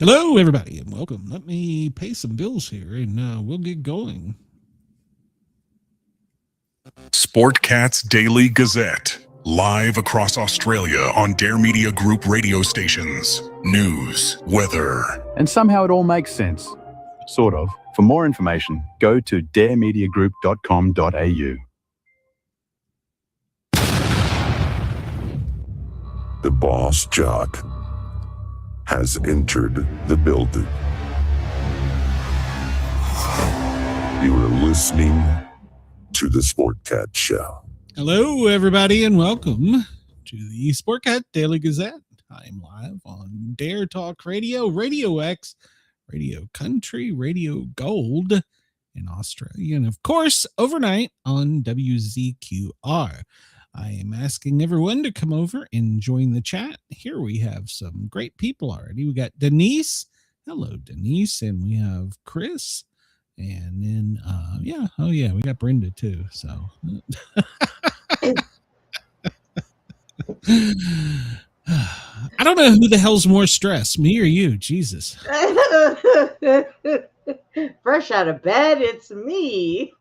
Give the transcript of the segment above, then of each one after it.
Hello, everybody, and welcome. Let me pay some bills here, and we'll get going. Sportcat's Daily Gazette, live across Australia on Dare Media Group radio stations. News, weather. And somehow it all makes sense. Sort of. For more information, go to daremediagroup.com.au. The boss jock has entered the building. You are listening to the Sportcat Show. Hello, everybody, and welcome to the Sportcat Daily Gazette. I'm live on Dare Talk Radio, Radio X, Radio Country, Radio Gold in Australia, and of course, overnight on WZQR. I am asking everyone to come over and join the chat. Here we have some great people already. We got Denise. Hello, Denise. And we have Chris. And then, we got Brenda too. So, I don't know who the hell's more stressed, me or you. Jesus. Fresh out of bed, it's me.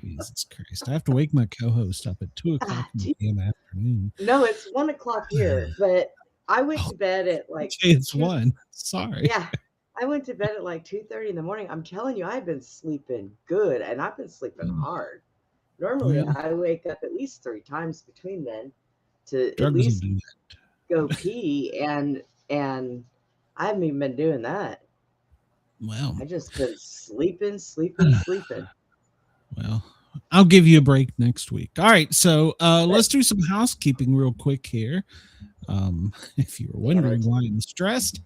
Jesus Christ. I have to wake my co-host up at 2 o'clock in the damn afternoon. No, it's 1 o'clock here, but I went to bed at like... Okay, it's 1. Sorry. Yeah, I went to bed at like 2:30 in the morning. I'm telling you, I've been sleeping good, and I've been sleeping hard. Normally, I wake up at least 3 times between then to at least go pee, and I haven't even been doing that. Wow. I just been sleeping. Well, I'll give you a break next week. All right, so let's do some housekeeping real quick here. If you were wondering why I'm stressed,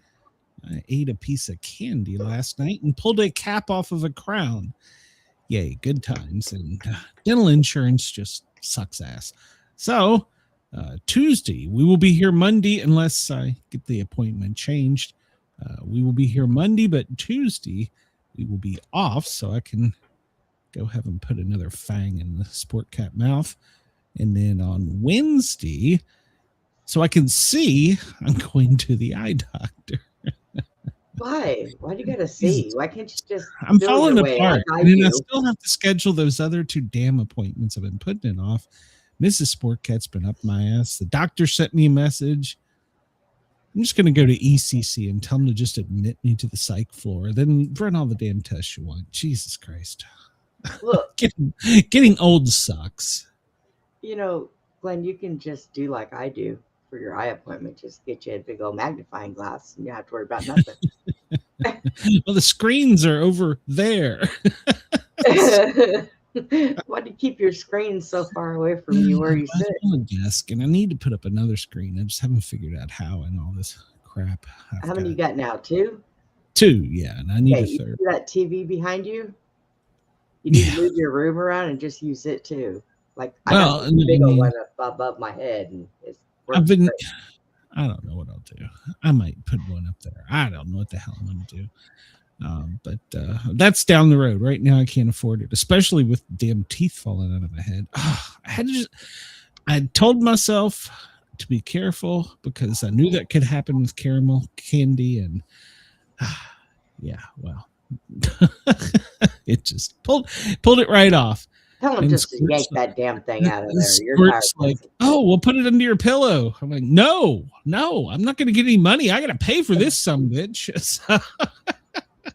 I ate a piece of candy last night and pulled a cap off of a crown. Yay, good times. And dental insurance just sucks ass. So Tuesday, we will be here Monday unless I get the appointment changed. We will be here Monday, but Tuesday we will be off so I can go have him put another fang in the Sportcat mouth. And then on Wednesday, so I can see, I'm going to the eye doctor. Why? Why do you gotta see? Why can't you just... I'm falling apart. And I still have to schedule those other 2 damn appointments I've been putting it off. Mrs. Sportcat's been up my ass. The doctor sent me a message. I'm just going to go to ECC and tell them to just admit me to the psych floor. Then run all the damn tests you want. Jesus Christ. Look, getting old sucks. You know, Glenn, you can just do like I do for your eye appointment. Just get you a big old magnifying glass and you don't have to worry about nothing. Well, the screens are over there. Why do you keep your screen so far away from you where you sit? On the desk, and I need to put up another screen. I just haven't figured out how and all this crap. How many you got now? 2? 2, yeah. And I need a third. That TV behind you? You need to move your room around and just use it too. Like I got a big old one up above my head, and it's I don't know what I'll do. I might put one up there. I don't know what the hell I'm going to do. But that's down the road. Right now, I can't afford it, especially with damn teeth falling out of my head. I told myself to be careful because I knew that could happen with caramel candy, and well. It just pulled it right off. Tell him just to yank that damn thing out of there. Squirt's like, oh, we'll put it under your pillow. I'm like, no, I'm not going to get any money. I got to pay for this bitch.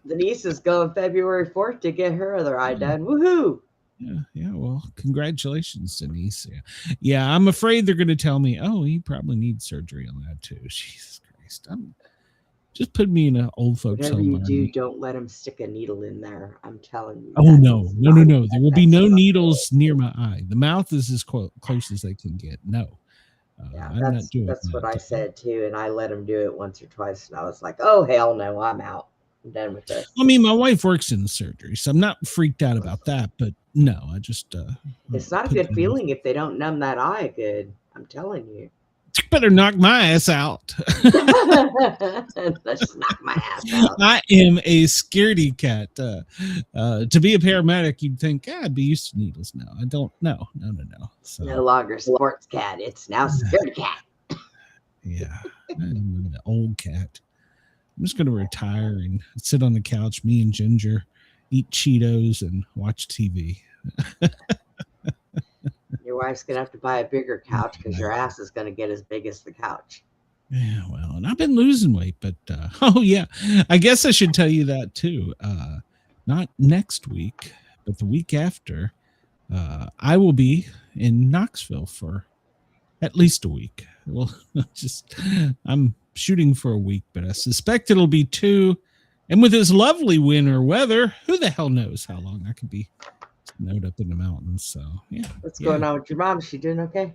Denise is going February 4th to get her other eye done. Woohoo! Yeah. Well, congratulations, Denise. Yeah. I'm afraid they're going to tell me, oh, you probably need surgery on that too. Jesus Christ. Just put me in an old folks home. Whatever you do, don't let them stick a needle in there. I'm telling you. Oh, no. There will be no needles near my eye. The mouth is as close as they can get. No. That's what I said too. And I let him do it once or twice. And I was like, oh, hell no, I'm out. I'm done with this. I mean, my wife works in the surgery, so I'm not freaked out about that. But no, I just... it's not a good feeling if they don't numb that eye good. I'm telling you. You better knock my ass out. Let's knock my ass out. I am a scaredy cat. To be a paramedic, you'd think, I'd be used to needles now. I don't. No. So, no longer sports cat. It's now scaredy cat. Yeah, I'm an old cat. I'm just going to retire and sit on the couch, me and Ginger, eat Cheetos and watch TV. Your wife's going to have to buy a bigger couch because your ass is going to get as big as the couch. Yeah, well, and I've been losing weight, but oh yeah, I guess I should tell you that too. Not next week, but the week after, I will be in Knoxville for at least a week. Well, I'm shooting for a week, but I suspect it'll be 2. And with this lovely winter weather, who the hell knows how long I could be snowed up in the mountains. So yeah. What's going on with your mom? Is she doing okay?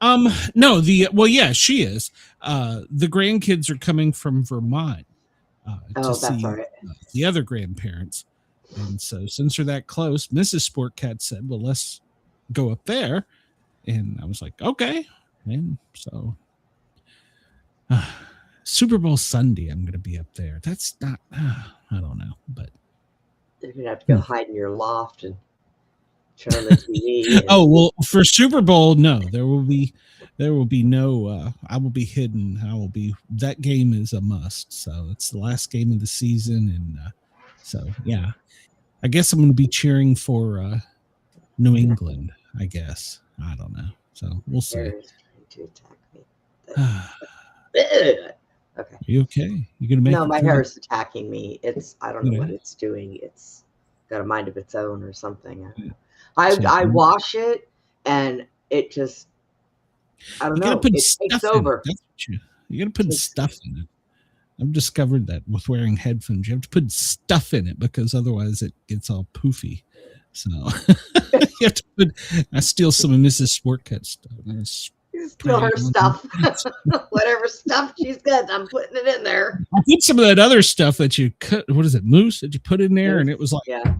No, yeah, she is. The grandkids are coming from Vermont to see right. The other grandparents. And so since they're that close, Mrs. Sportcat said, well, let's go up there. And I was like, okay. And so Super Bowl Sunday, I'm going to be up there. That's not, I don't know, but. You're going to have to go hide in your loft and turn on the TV. Oh, well, for Super Bowl, no, there will be no, I will be hidden. That game is a must. So it's the last game of the season. And so, yeah, I guess I'm going to be cheering for New England, I guess. I don't know. So we'll see. Okay. Are you okay? You gonna make? No, my hair is attacking me. I don't know what it's doing. It's got a mind of its own or something. I wash it and it just, I don't know. It takes over. You gotta put stuff in it. I've discovered that with wearing headphones, you have to put stuff in it because otherwise it gets all poofy. So you have to I steal some of Mrs. Sportcat stuff. Steal her stuff. Whatever stuff she's got, I'm putting it in there. I put some of that other stuff that you cut. What is it, mousse that you put in there? And it was like, yeah.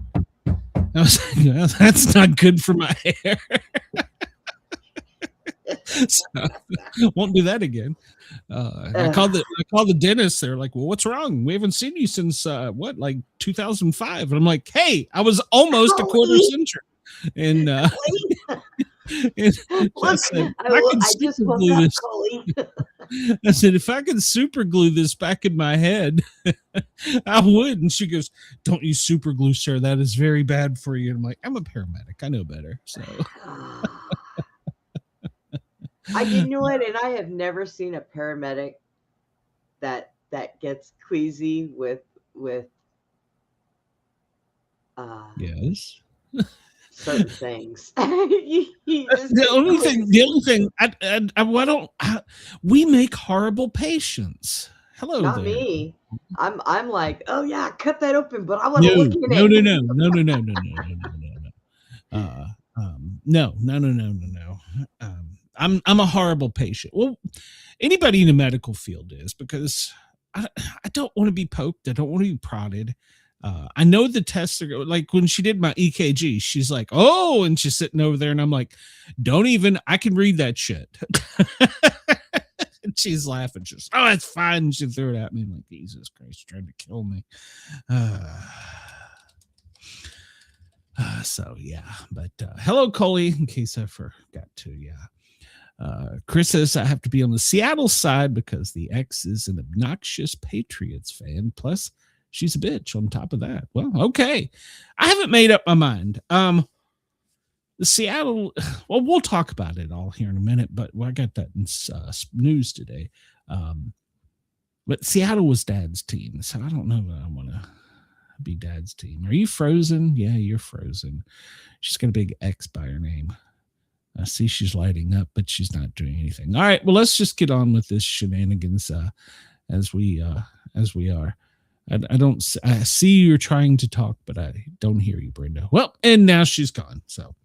I was like, well, that's not good for my hair. So, won't do that again. I called the dentist. They're like, well, what's wrong? We haven't seen you since like 2005. And I'm like, hey, I was almost a quarter century. And I said, if I could super glue this back in my head, I would. And she goes, don't use super glue, sir. That is very bad for you. And I'm like, I'm a paramedic. I know better. So you know what? And I have never seen a paramedic that gets queasy with yes. certain things. The only thing, we make horrible patients. Hello, not there. Me. I'm like, oh yeah, cut that open, but I want to look in it. No. I'm a horrible patient. Well, anybody in the medical field is, because I don't want to be poked. I don't want to be prodded. I know the tests are like when she did my EKG, she's like, oh, and she's sitting over there and I'm like, I can read that shit. And she's laughing. She's, oh, it's fine. And she threw it at me. I'm like, Jesus Christ, trying to kill me. So yeah, but hello, Coley, in case I forgot to, Chris says I have to be on the Seattle side because the ex is an obnoxious Patriots fan. Plus, she's a bitch on top of that. Well, okay. I haven't made up my mind. The Seattle, well, we'll talk about it all here in a minute, but I got that in news today. But Seattle was Dad's team, so I don't know that I want to be Dad's team. Are you frozen? Yeah, you're frozen. She's got a big X by her name. I see she's lighting up, but she's not doing anything. All right, well, let's just get on with this shenanigans as we are. I see you're trying to talk, but I don't hear you, Brenda. Well, and now she's gone. So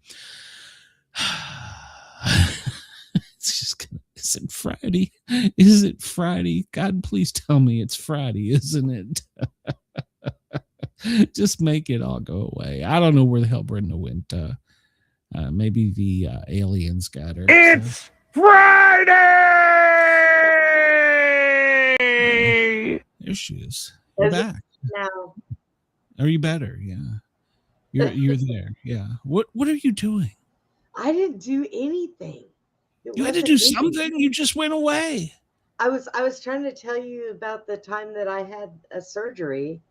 it's just is it Friday? Is it Friday? God, please tell me it's Friday, isn't it? Just make it all go away. I don't know where the hell Brenda went. Maybe the aliens got her. It's Friday! There she is. You're back. Now. Are you better? Yeah. You're there. Yeah. What are you doing? I didn't do anything. You had to do something. You just went away. I was trying to tell you about the time that I had a surgery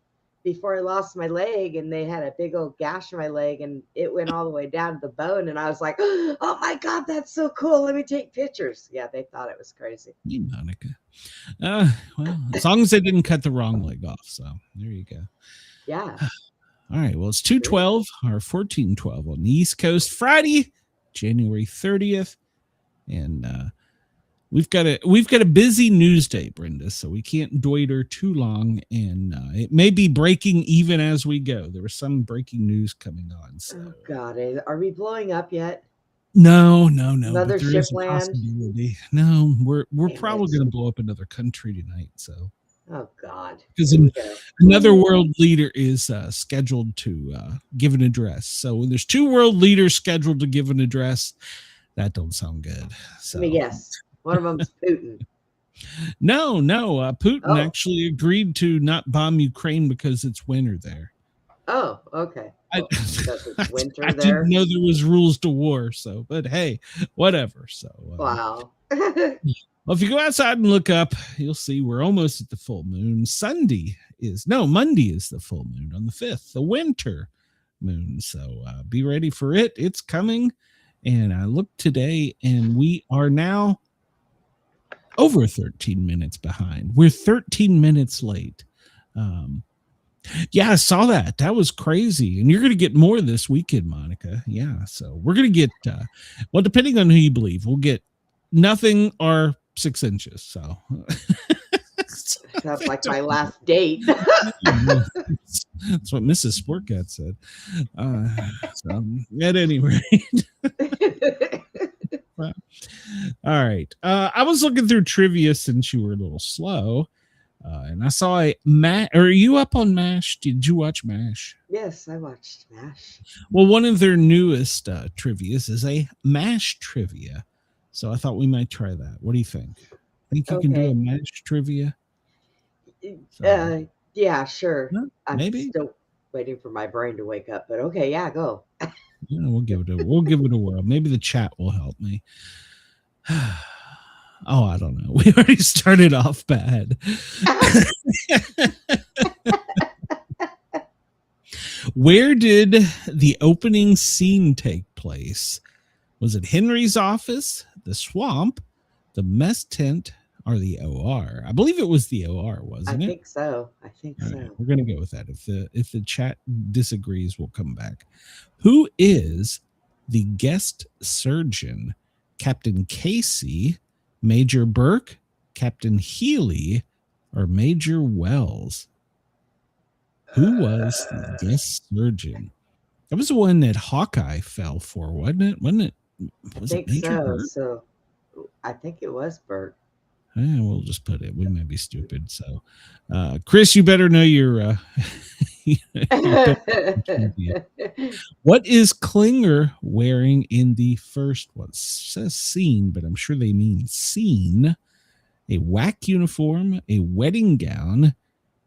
before I lost my leg, and they had a big old gash in my leg, and it went all the way down to the bone. And I was like, "Oh my God, that's so cool! Let me take pictures." Yeah, they thought it was crazy. You, Monica. Well, as long as they didn't cut the wrong leg off, so there you go. Yeah. All right. Well, it's 2/12 or 14/12 on the East Coast, Friday, January 30th, and we've got a busy news day, Brenda, so we can't doiter too long, and it may be breaking even as we go. There was some breaking news coming on. So. Oh God, are we blowing up yet? No. Another ship land? No, we're probably going to blow up another country tonight. So. Oh God! Because another world leader is scheduled to give an address. So when there's two world leaders scheduled to give an address, that don't sound good. So let me guess. One of them's Putin. No. Putin actually agreed to not bomb Ukraine because it's winter there. Oh, okay. Well, because it's winter I there. didn't know there was rules to war. So, but hey, whatever. So wow. Well, if you go outside and look up, you'll see we're almost at the full moon. Monday is the full moon on the 5th, the winter moon. So be ready for it. It's coming. And I looked today, and we are now over 13 minutes behind. We're 13 minutes late. Yeah, I saw that. That was crazy. And you're going to get more this weekend, Monica. Yeah, so we're going to get, well, depending on who you believe, we'll get nothing or 6 inches. So sounds like my last date. That's what Mrs. Sportcat said. So at any rate. All right. I was looking through trivia since you were a little slow. And I saw are you up on MASH? Did you watch MASH? Yes, I watched MASH. Well, one of their newest trivias is a MASH trivia. So I thought we might try that. What do you think? Think you can do a MASH trivia? Yeah, sure. I'm maybe. Still waiting for my brain to wake up, but okay, yeah, go. Yeah, we'll give it a whirl. Maybe the chat will help me. Oh, I don't know. We already started off bad. Where did the opening scene take place? Was it Henry's office, the swamp, the mess tent, or the OR? I believe it was the OR, wasn't it? I think so. Right, we're going to go with that. If the chat disagrees, we'll come back. Who is the guest surgeon? Captain Casey, Major Burke, Captain Healy, or Major Wells? Who was the guest surgeon? That was the one that Hawkeye fell for, wasn't it? Was I think it Major so. Burke? So I think it was Burke. We'll just put it. We may be stupid. So, Chris, you better know your. What is Klinger wearing in the first one? It says scene, but I'm sure they mean scene. A whack uniform, a wedding gown,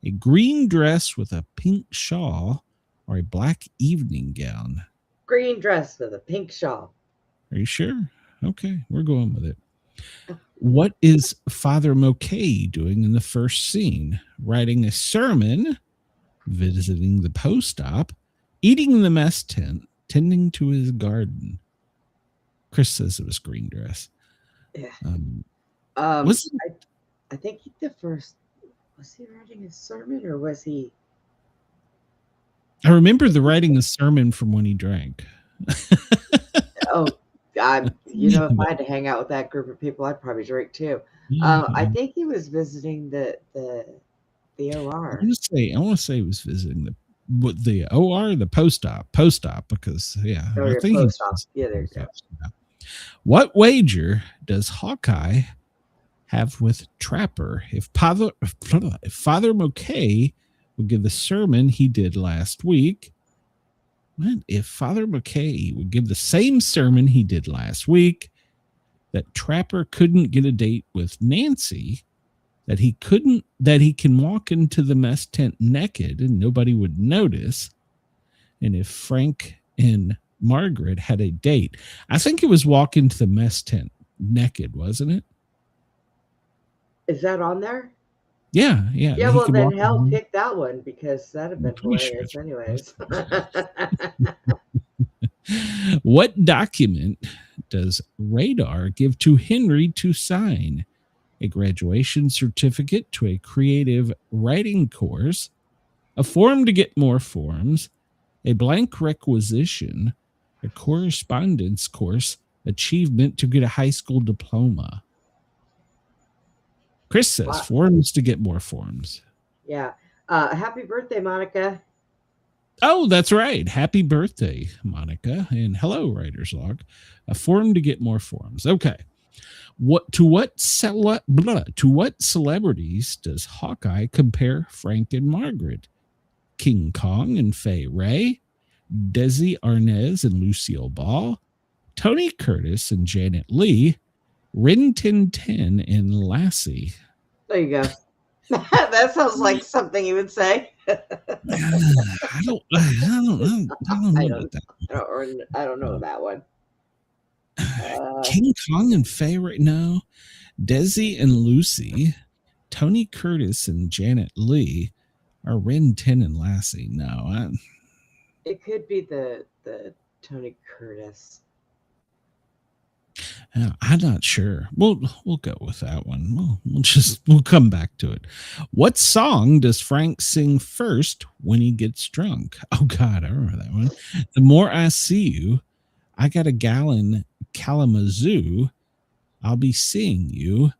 a green dress with a pink shawl, or a black evening gown. Green dress with a pink shawl. Are you sure? Okay, we're going with it. What is Father Mokay doing in the first scene? Writing a sermon, visiting the post-op, eating in the mess tent, tending to his garden. Chris says it was green dress. Yeah. I think the first, was he writing a sermon or was he? I remember the writing a sermon from when he drank. Oh, God. If I had to hang out with that group of people, I'd probably drink too. I think he was visiting the OR. I want to say he was visiting the OR, the post-op, because I think post-op. Yeah, there you go. What wager does Hawkeye have with Trapper if Father Mokay would give the sermon he did last week? What if Father Mokay would give the same sermon he did last week, that Trapper couldn't get a date with Nancy, that he can walk into the mess tent naked and nobody would notice, and if Frank and Margaret had a date? I think it was walk into the mess tent naked, wasn't it? Is that on there? Yeah. Yeah, he well could then walk hell, around. pick that one because that'd have been Pretty sure hilarious anyways. What document does Radar give to Henry to sign? A graduation certificate to a creative writing course, a form to get more forms, a blank requisition, a correspondence course achievement to get a high school diploma. Chris says Wow. forms to get more forms. Yeah. Happy birthday, Monica. Oh, that's right. Happy birthday, Monica. And hello, Writer's Log. A form to get more forms. Okay. To what celebrities does Hawkeye compare Frank and Margaret? King Kong and Fay Ray, Desi Arnaz and Lucille Ball, Tony Curtis and Janet Leigh, Rin Tin Tin and Lassie. There you go. That sounds like something you would say. I don't know about that. I don't know that one. King Kong and Fay Ray? No. Desi and Lucy, Tony Curtis and Janet Leigh, or Rin Tin and Lassie? No. It could be the Tony Curtis. I'm not sure. We'll go with that one. We'll come back to it. What song does Frank sing first when he gets drunk? Oh God, I remember that one. The More I See You, I Got a Gallon Kalamazoo, I'll Be Seeing You,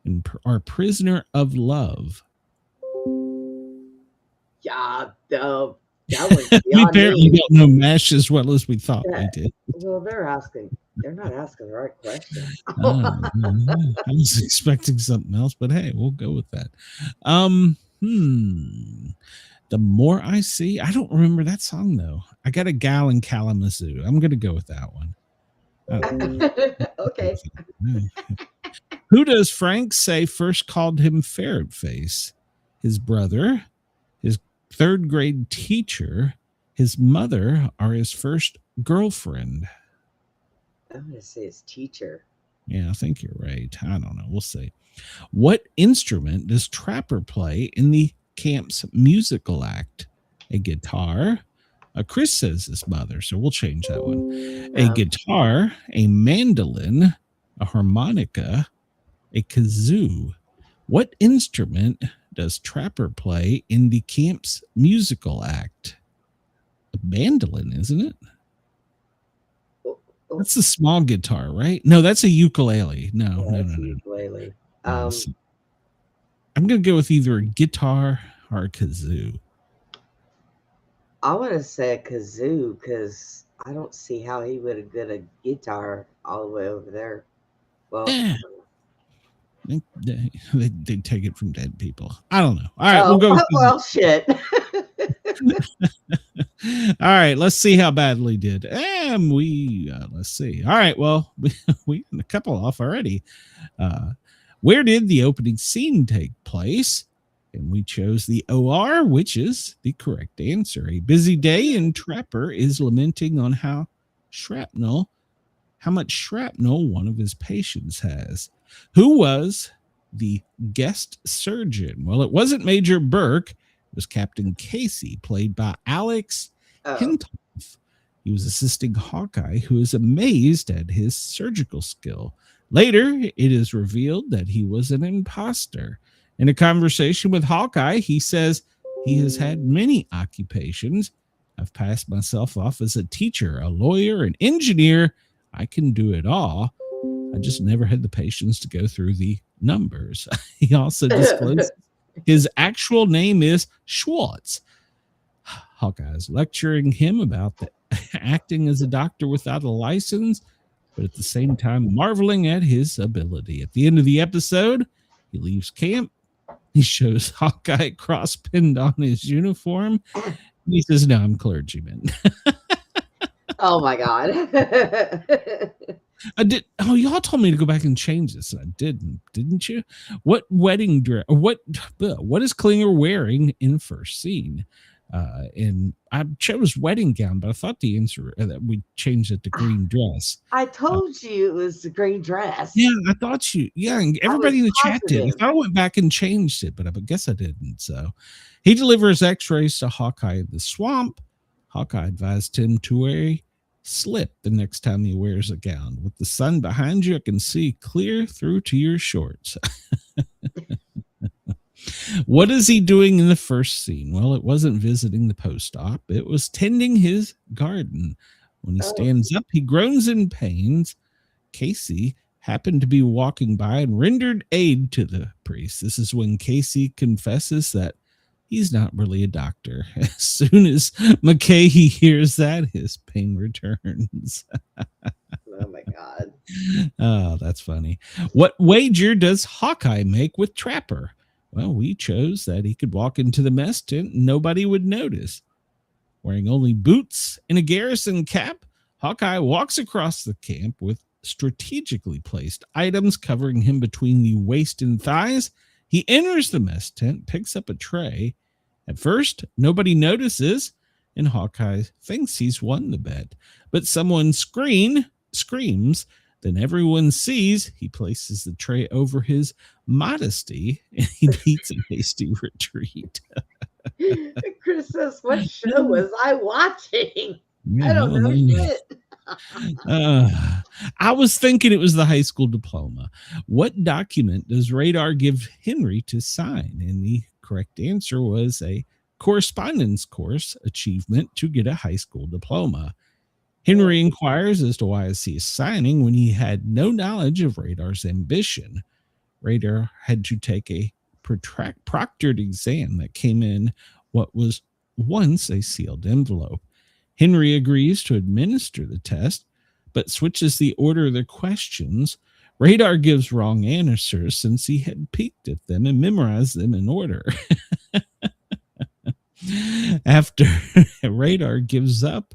and Our Prisoner of Love. Yeah, that was We apparently don't know MASH as well as we thought we did. Well, they're not asking the right question. I was expecting something else, but hey, we'll go with that. The More I See, I don't remember that song though. I Got a Gal in Kalamazoo. I'm gonna go with that one. Okay. Who does Frank say first called him Ferret Face? His brother, his third grade teacher, his mother, or his first girlfriend? I'm going to say his teacher. Yeah, I think you're right. I don't know. We'll see. What instrument does Trapper play in the camp's musical act? A guitar. Chris says his mother, so we'll change that one. A guitar, a mandolin, a harmonica, a kazoo. What instrument does Trapper play in the camp's musical act? A mandolin, isn't it? That's a small guitar, right? No, that's a ukulele. No. Ukulele. I'm going to go with either a guitar or a kazoo. I want to say a kazoo because I don't see how he would have got a guitar all the way over there. Well, they take it from dead people. I don't know. All right, we'll go. Well, shit. All right, let's see how badly did. Let's see. All right, well, we a couple off already. Where did the opening scene take place? And we chose the OR, which is the correct answer. A busy day, and Trapper is lamenting on how much shrapnel one of his patients has. Who was the guest surgeon? Well, it wasn't Major Burke. It was Captain Casey, played by Alex Hintoff. He was assisting Hawkeye, who is amazed at his surgical skill. Later, it is revealed that he was an imposter. In a conversation with Hawkeye, he says he has had many occupations. I've passed myself off as a teacher, a lawyer, an engineer. I can do it all. I just never had the patience to go through the numbers. He also disclosed his actual name is Schwartz. Hawkeye is lecturing him about acting as a doctor without a license, but at the same time marveling at his ability. At the end of the episode, he leaves camp. He shows Hawkeye cross pinned on his uniform. He says, "No, I'm clergyman." Oh my God. I did. Oh, y'all told me to go back and change this. And I didn't you? What wedding dress? What is Klinger wearing in first scene? And I chose wedding gown, but I thought the answer that we changed it to green dress. I told you it was the green dress. Yeah, I thought you. Yeah, and everybody in the chat did. I positive. thought I went back and changed it, but I guess I didn't. So he delivers X-rays to Hawkeye in the swamp. Hawkeye advised him to wear a slip the next time he wears a gown. With the sun behind you, I can see clear through to your shorts. What is he doing in the first scene? Well, it wasn't visiting the post-op. It was tending his garden. When he stands up, he groans in pains. Casey happened to be walking by and rendered aid to the priest. This is when Casey confesses that he's not really a doctor. As soon as McKay hears that, his pain returns. Oh my God. Oh, that's funny. What wager does Hawkeye make with Trapper? Well, we chose that he could walk into the mess tent and nobody would notice. Wearing only boots and a garrison cap, Hawkeye walks across the camp with strategically placed items covering him between the waist and thighs. He enters the mess tent, picks up a tray. At first, nobody notices, and Hawkeye thinks he's won the bet. But someone screams, then everyone sees. He places the tray over his modesty, and he beats a hasty retreat. Chris says, what show was I watching? Yeah, I don't know shit. I was thinking it was the high school diploma. What document does Radar give Henry to sign? And the correct answer was a correspondence course achievement to get a high school diploma. Henry inquires as to why he is signing when he had no knowledge of Radar's ambition. Radar had to take a proctored exam that came in what was once a sealed envelope. Henry agrees to administer the test, but switches the order of the questions. Radar gives wrong answers since he had peeked at them and memorized them in order. After Radar gives up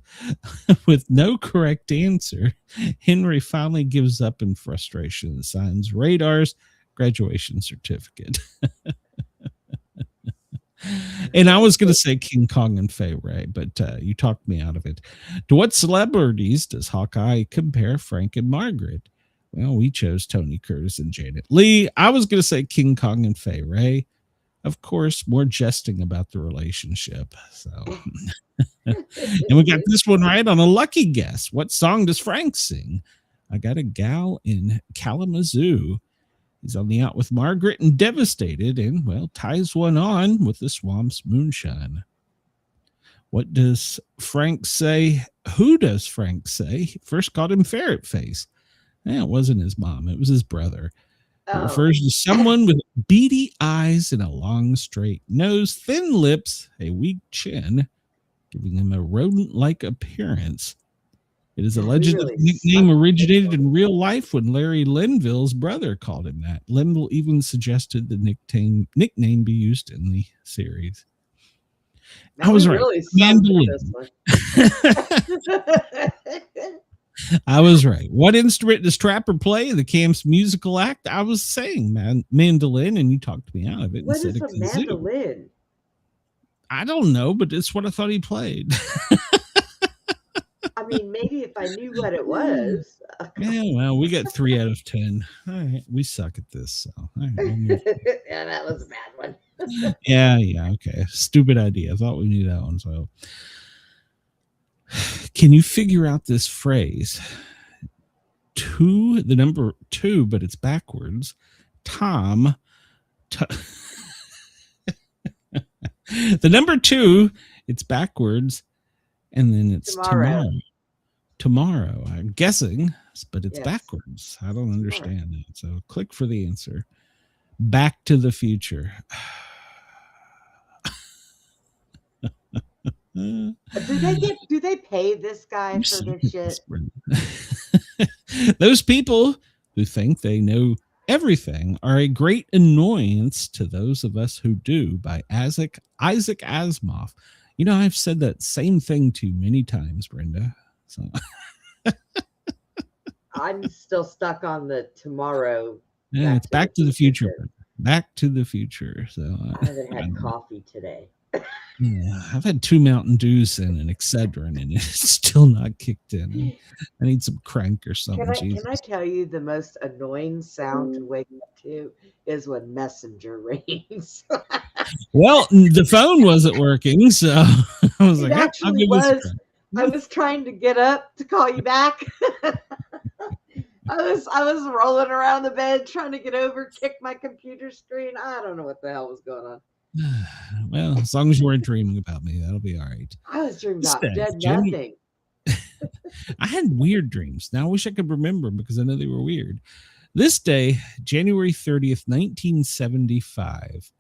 with no correct answer, Henry finally gives up in frustration and signs Radar's graduation certificate. And I was going to say King Kong and Fay Ray, but you talked me out of it. To what celebrities does Hawkeye compare Frank and Margaret? Well, we chose Tony Curtis and Janet Leigh. I was going to say King Kong and Fay Ray. Of course, more jesting about the relationship. So, and we got this one right on a lucky guess. What song does Frank sing? I got a gal in Kalamazoo. He's on the out with Margaret and devastated, and well, ties one on with the swamp's moonshine. What does Frank say? Who does Frank say? He first called him Ferret Face. It wasn't his mom, it was his brother. It refers to someone with beady eyes and a long straight nose, thin lips, a weak chin, giving him a rodent-like appearance. It is alleged that the nickname originated in real life when Larry Linville's brother called him that. Linville even suggested the nickname be used in the series. I was right. Really Mandolin. I was right. What instrument does Trapper play in the camp's musical act? I was saying mandolin, and you talked me out of it. What is a mandolin? I don't know, but it's what I thought he played. I mean, maybe if I knew what it was. Yeah, well, we got 3 out of 10. All right, we suck at this. So, all right, yeah, that was a bad one. yeah, okay. Stupid idea. I thought we knew that one. So, can you figure out this phrase? The number 2, but it's backwards. The number 2, it's backwards, and then it's tomorrow. I'm guessing, but it's backwards. I don't understand it. So click for the answer. Back to the Future. Do they pay this guy for this shit? Those people who think they know everything are a great annoyance to those of us who do, by Isaac Asimov. You know, I've said that same thing to you many times, Brenda. So I'm still stuck on the tomorrow. Yeah, it's Back to the Future. Back to the Future. So I haven't had coffee today. Yeah, I've had 2 Mountain Dews and an Excedrin, and it's still not kicked in. I need some crank or something. Can I tell you the most annoying sound to wake up to is when Messenger rings. Well, the phone wasn't working, so I was It like, "Yep, I'll actually give this a was. try." I was trying to get up to call you back. I was rolling around the bed trying to get over, kick my computer screen. I don't know what the hell was going on. Well, as long as you weren't dreaming about me, that'll be all right. I was dreaming about Stay, dead Jenny. nothing. I had weird dreams. Now I wish I could remember them because I know they were weird. This day, January 30th, 1975,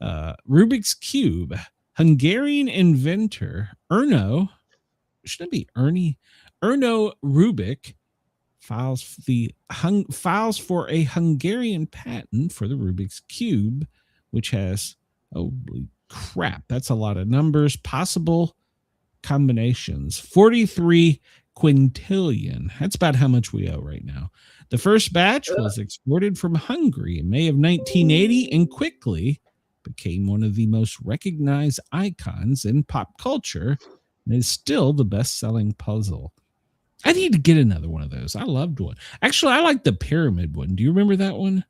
Rubik's Cube, Hungarian inventor Erno, shouldn't it be Ernie? Erno Rubik files for a Hungarian patent for the Rubik's Cube, which has, holy crap, that's a lot of numbers, possible combinations, 43 quintillion. That's about how much we owe right now. The first batch was exported from Hungary in May of 1980 and quickly became one of the most recognized icons in pop culture and is still the best-selling puzzle. I need to get another one of those. I loved one. Actually, I like the pyramid one. Do you remember that one?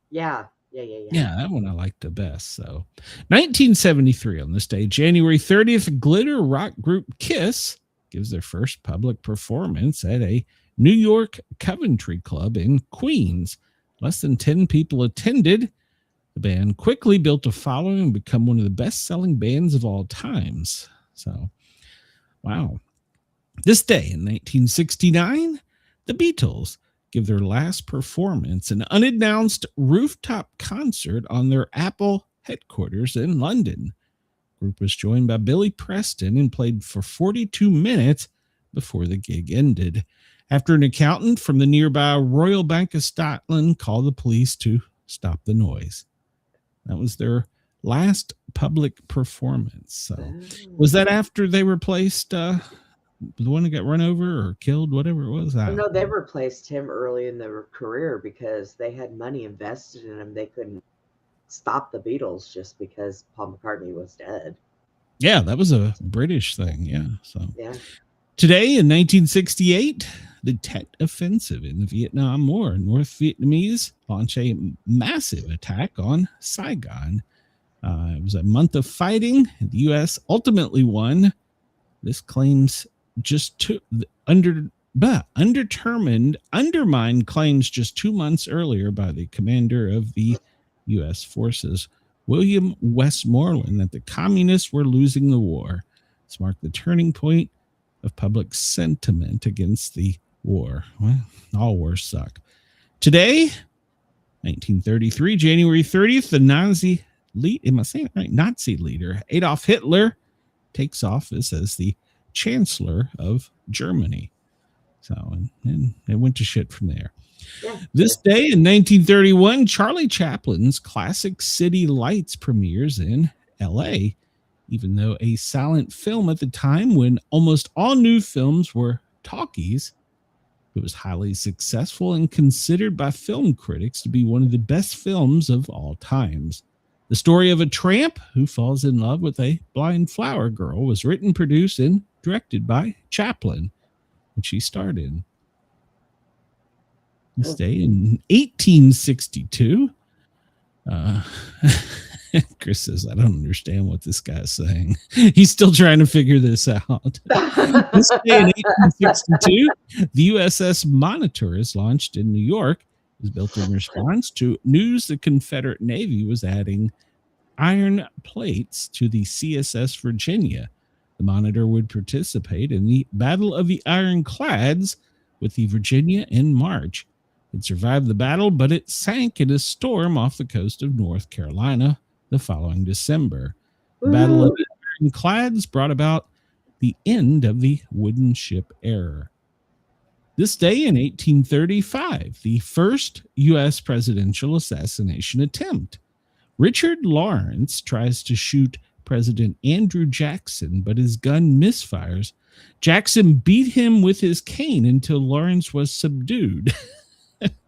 Yeah, that one I liked the best. So 1973 on this day, January 30th, glitter rock group Kiss gives their first public performance at a New York Coventry Club in Queens. Less than 10 people attended. The band quickly built a following and become one of the best-selling bands of all times. So, wow. This day in 1969, the Beatles give their last performance, an unannounced rooftop concert on their Apple headquarters in London. The group was joined by Billy Preston and played for 42 minutes before the gig ended. After an accountant from the nearby Royal Bank of Scotland called the police to stop the noise. That was their last public performance. So, was that after they replaced the one that got run over or killed, whatever it was? No, they replaced him early in their career because they had money invested in him. They couldn't stop the Beatles just because Paul McCartney was dead. Yeah, that was a British thing. Yeah. So yeah. Today in 1968, the Tet Offensive in the Vietnam War. North Vietnamese launch a massive attack on Saigon. It was a month of fighting. The U.S. ultimately won. This claims undermined claims just 2 months earlier by the commander of the U.S. forces, William Westmoreland, that the communists were losing the war. This marked the turning point of public sentiment against the war. Well, all wars suck. Today, 1933, January 30th, the Nazi leader Adolf Hitler takes office as the Chancellor of Germany. So, and it went to shit from there. Yeah. This day in 1931, Charlie Chaplin's classic City Lights premieres in L.A., even though a silent film at the time when almost all new films were talkies. It was highly successful and considered by film critics to be one of the best films of all times. The story of a tramp who falls in love with a blind flower girl was written, produced, and directed by Chaplin, which he starred in. This day in 1862, Chris says, I don't understand what this guy's saying. He's still trying to figure this out. This day in 1862, the USS Monitor is launched in New York. It was built in response to news the Confederate Navy was adding iron plates to the CSS Virginia. The Monitor would participate in the Battle of the Ironclads with the Virginia in March. It survived the battle, but it sank in a storm off the coast of North Carolina the following December. The Battle of the Ironclads brought about the end of the wooden ship era. This day in 1835, the first U.S. presidential assassination attempt. Richard Lawrence tries to shoot President Andrew Jackson, but his gun misfires. Jackson beat him with his cane until Lawrence was subdued.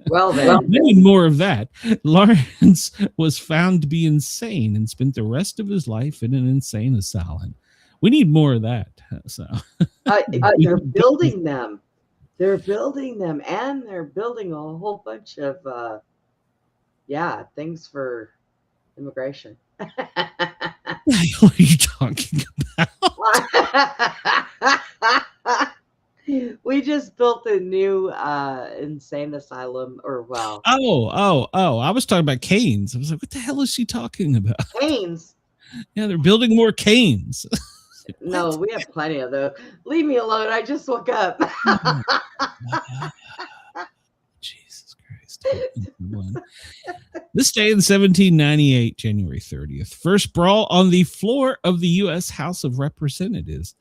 Well, then. We need more of that. Lawrence was found to be insane and spent the rest of his life in an insane asylum. We need more of that. So they're building them. They're building them, and they're building a whole bunch of things for immigration. What are you talking about? We just built a new insane asylum, or well. Oh! I was talking about canes. I was like, what the hell is she talking about? Canes? Yeah, they're building more canes. No, we have plenty of those. Leave me alone. I just woke up. Jesus Christ. This day in 1798, January 30th, first brawl on the floor of the U.S. House of Representatives.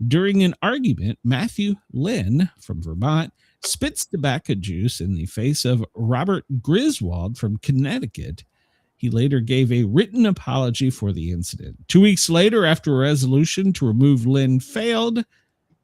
During an argument, Matthew Lynn from Vermont spits tobacco juice in the face of Robert Griswold from Connecticut. He later gave a written apology for the incident. 2 weeks later, after a resolution to remove Lynn failed,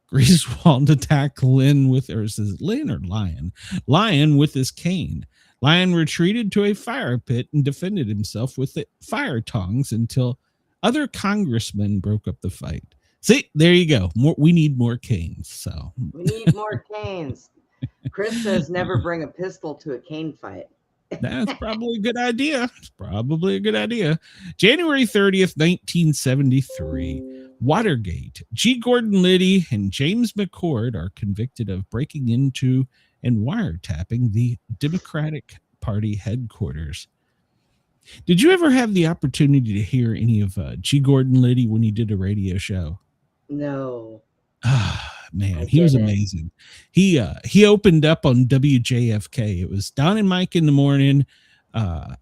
Griswold attacked Lynn with, or is it Lynn or Lion? Lion with his cane. Lion retreated to a fire pit and defended himself with the fire tongs until other congressmen broke up the fight. See, there you go. We need more canes. So we need more canes. Chris says never bring a pistol to a cane fight. That's probably a good idea. It's probably a good idea. January 30th, 1973. Watergate. G. Gordon Liddy and James McCord are convicted of breaking into and wiretapping the Democratic Party headquarters. Did you ever have the opportunity to hear any of G. Gordon Liddy when he did a radio show? No. Man, he was amazing. He opened up on WJFK. It was Don and Mike in the morning. It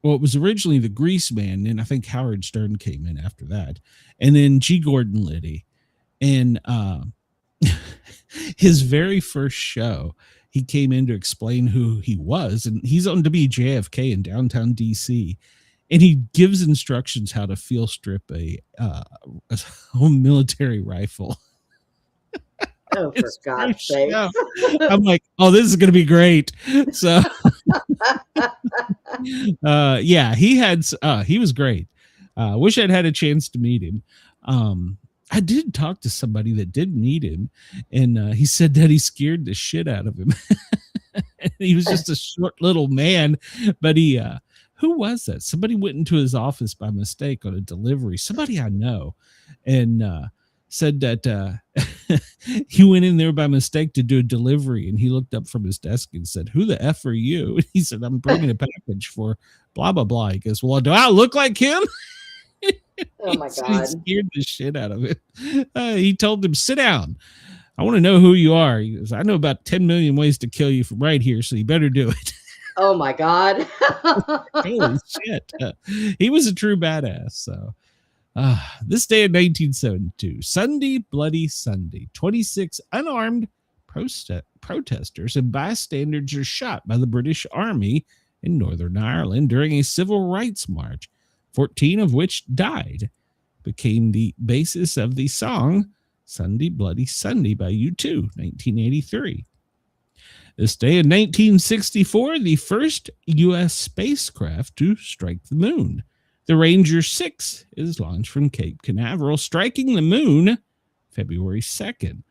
was originally the Grease Man, and I think Howard Stern came in after that, and then G. Gordon Liddy. And his very first show, he came in to explain who he was, and he's on WJFK in downtown DC. And he gives instructions how to field strip a military rifle. Oh, for God's sake. I'm like, oh, this is going to be great. So, he was great. Wish I'd had a chance to meet him. I did talk to somebody that did meet him, and he said that he scared the shit out of him. He was just a short little man, but who was that? Somebody went into his office by mistake on a delivery. Somebody I know, and said that he went in there by mistake to do a delivery, and he looked up from his desk and said, "Who the F are you?" And he said, "I'm bringing a package for blah, blah, blah." He goes, "Well, do I look like him?" Oh, my God. He scared the shit out of him. He told him, "Sit down. I want to know who you are." He goes, "I know about 10 million ways to kill you from right here, so you better do it." Oh, my God. Holy shit. He was a true badass. So this day in 1972, Sunday, Bloody Sunday, 26 unarmed protesters and bystanders are shot by the British Army in Northern Ireland during a civil rights march, 14 of which died. Became the basis of the song Sunday, Bloody Sunday by U2, 1983. This day in 1964, the first U.S. spacecraft to strike the moon. The Ranger 6 is launched from Cape Canaveral, striking the moon February 2nd.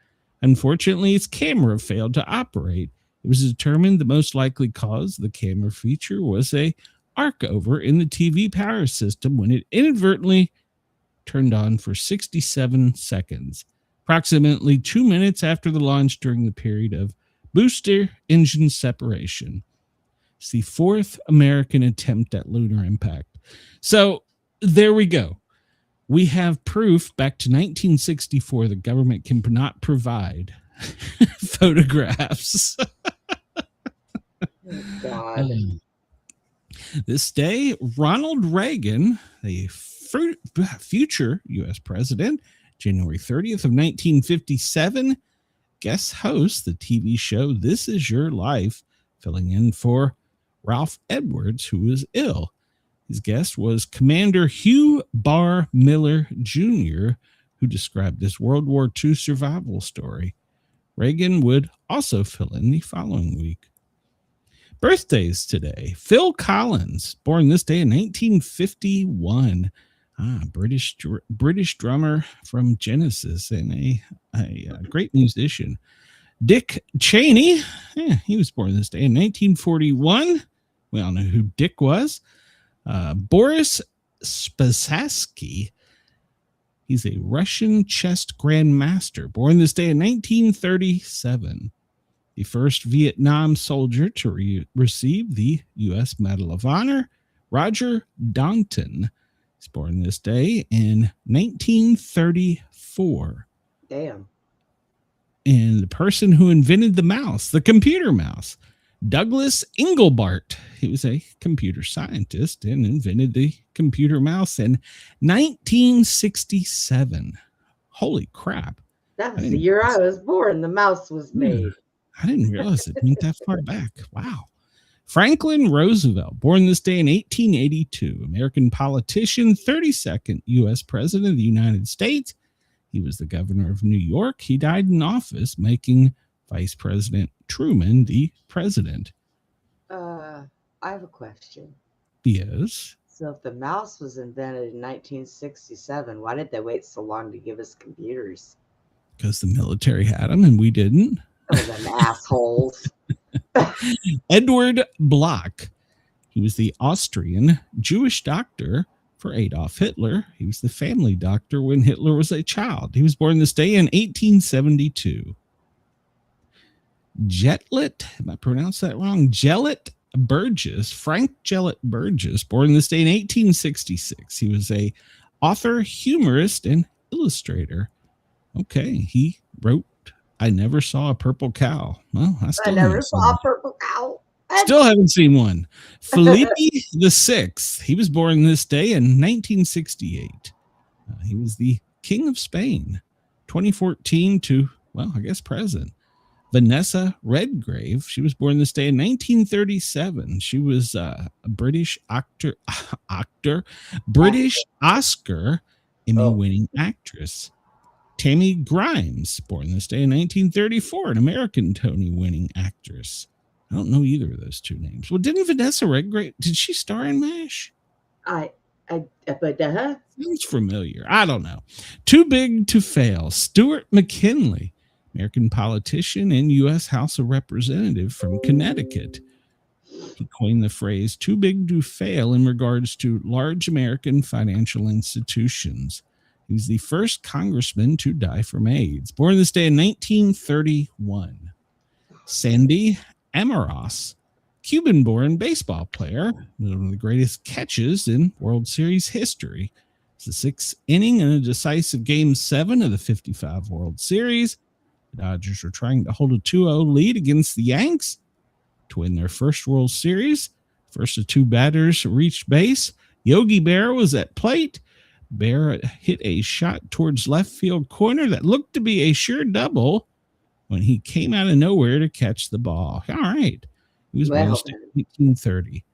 Unfortunately, its camera failed to operate. It was determined the most likely cause of the camera feature was a arc over in the TV power system when it inadvertently turned on for 67 seconds, approximately 2 minutes after the launch during the period of booster engine separation. It's the fourth American attempt at lunar impact. So there we go. We have proof back to 1964 the government cannot provide photographs. Oh, God. This day, Ronald Reagan, the future U.S. president, January 30th of 1957, guest hosts the TV show This Is Your Life, filling in for Ralph Edwards, who was ill. His guest was Commander Hugh Barr Miller Jr., who described his World War II survival story. Reagan would also fill in the following week. Birthdays today. Phil Collins, born this day in 1951. British drummer from Genesis and a great musician. Dick Cheney, he was born this day in 1941. We all know who Dick was. Boris Spassky, he's a Russian chess grandmaster, born this day in 1937. The first Vietnam soldier to receive the U.S. Medal of Honor, Roger Donton. He's born this day in 1934. Damn. And the person who invented the mouse, the computer mouse, Douglas Engelbart. He was a computer scientist and invented the computer mouse in 1967. Holy crap. That was the year I was born. The mouse was made. I didn't realize it went that far back. Wow. Franklin Roosevelt, born this day in 1882, American politician, 32nd U.S. President of the United States. He was the governor of New York. He died in office, making Vice President Truman the president. I have a question. Yes. So if the mouse was invented in 1967, why did they wait so long to give us computers? Because the military had them and we didn't. Oh, them assholes. Edward Bloch. He was the Austrian Jewish doctor for Adolf Hitler. He was the family doctor when Hitler was a child. He was born this day in 1872. Jetlet, am I pronounced that wrong? Gellet Burgess, Frank Gellet Burgess, born this day in 1866. He was a author, humorist, and illustrator. Okay, he wrote I Never Saw a Purple Cow. Well, I never saw a purple cow. Still haven't seen one. Felipe VI. He was born this day in 1968. He was the King of Spain, 2014 to, well, I guess present. Vanessa Redgrave. She was born this day in 1937. She was a British British Oscar Emmy-winning actress. Tammy Grimes, born this day in 1934, an American Tony-winning actress. I don't know either of those two names. Well, didn't Vanessa Redgrave, did she star in MASH? Sounds familiar. I don't know. Too Big to Fail. Stuart McKinley, American politician and U.S. House of Representative from Connecticut. He coined the phrase too big to fail in regards to large American financial institutions. He was the first congressman to die from AIDS. Born this day in 1931. Sandy Amaros, Cuban-born baseball player, one of the greatest catches in World Series history. It's the sixth inning in a decisive Game 7 of the 55 World Series. The Dodgers were trying to hold a 2-0 lead against the Yanks to win their first World Series. First of two batters reached base. Yogi Berra was at plate. Berra hit a shot towards left field corner that looked to be a sure double when he came out of nowhere to catch the ball. All right. He was born this day in 1930.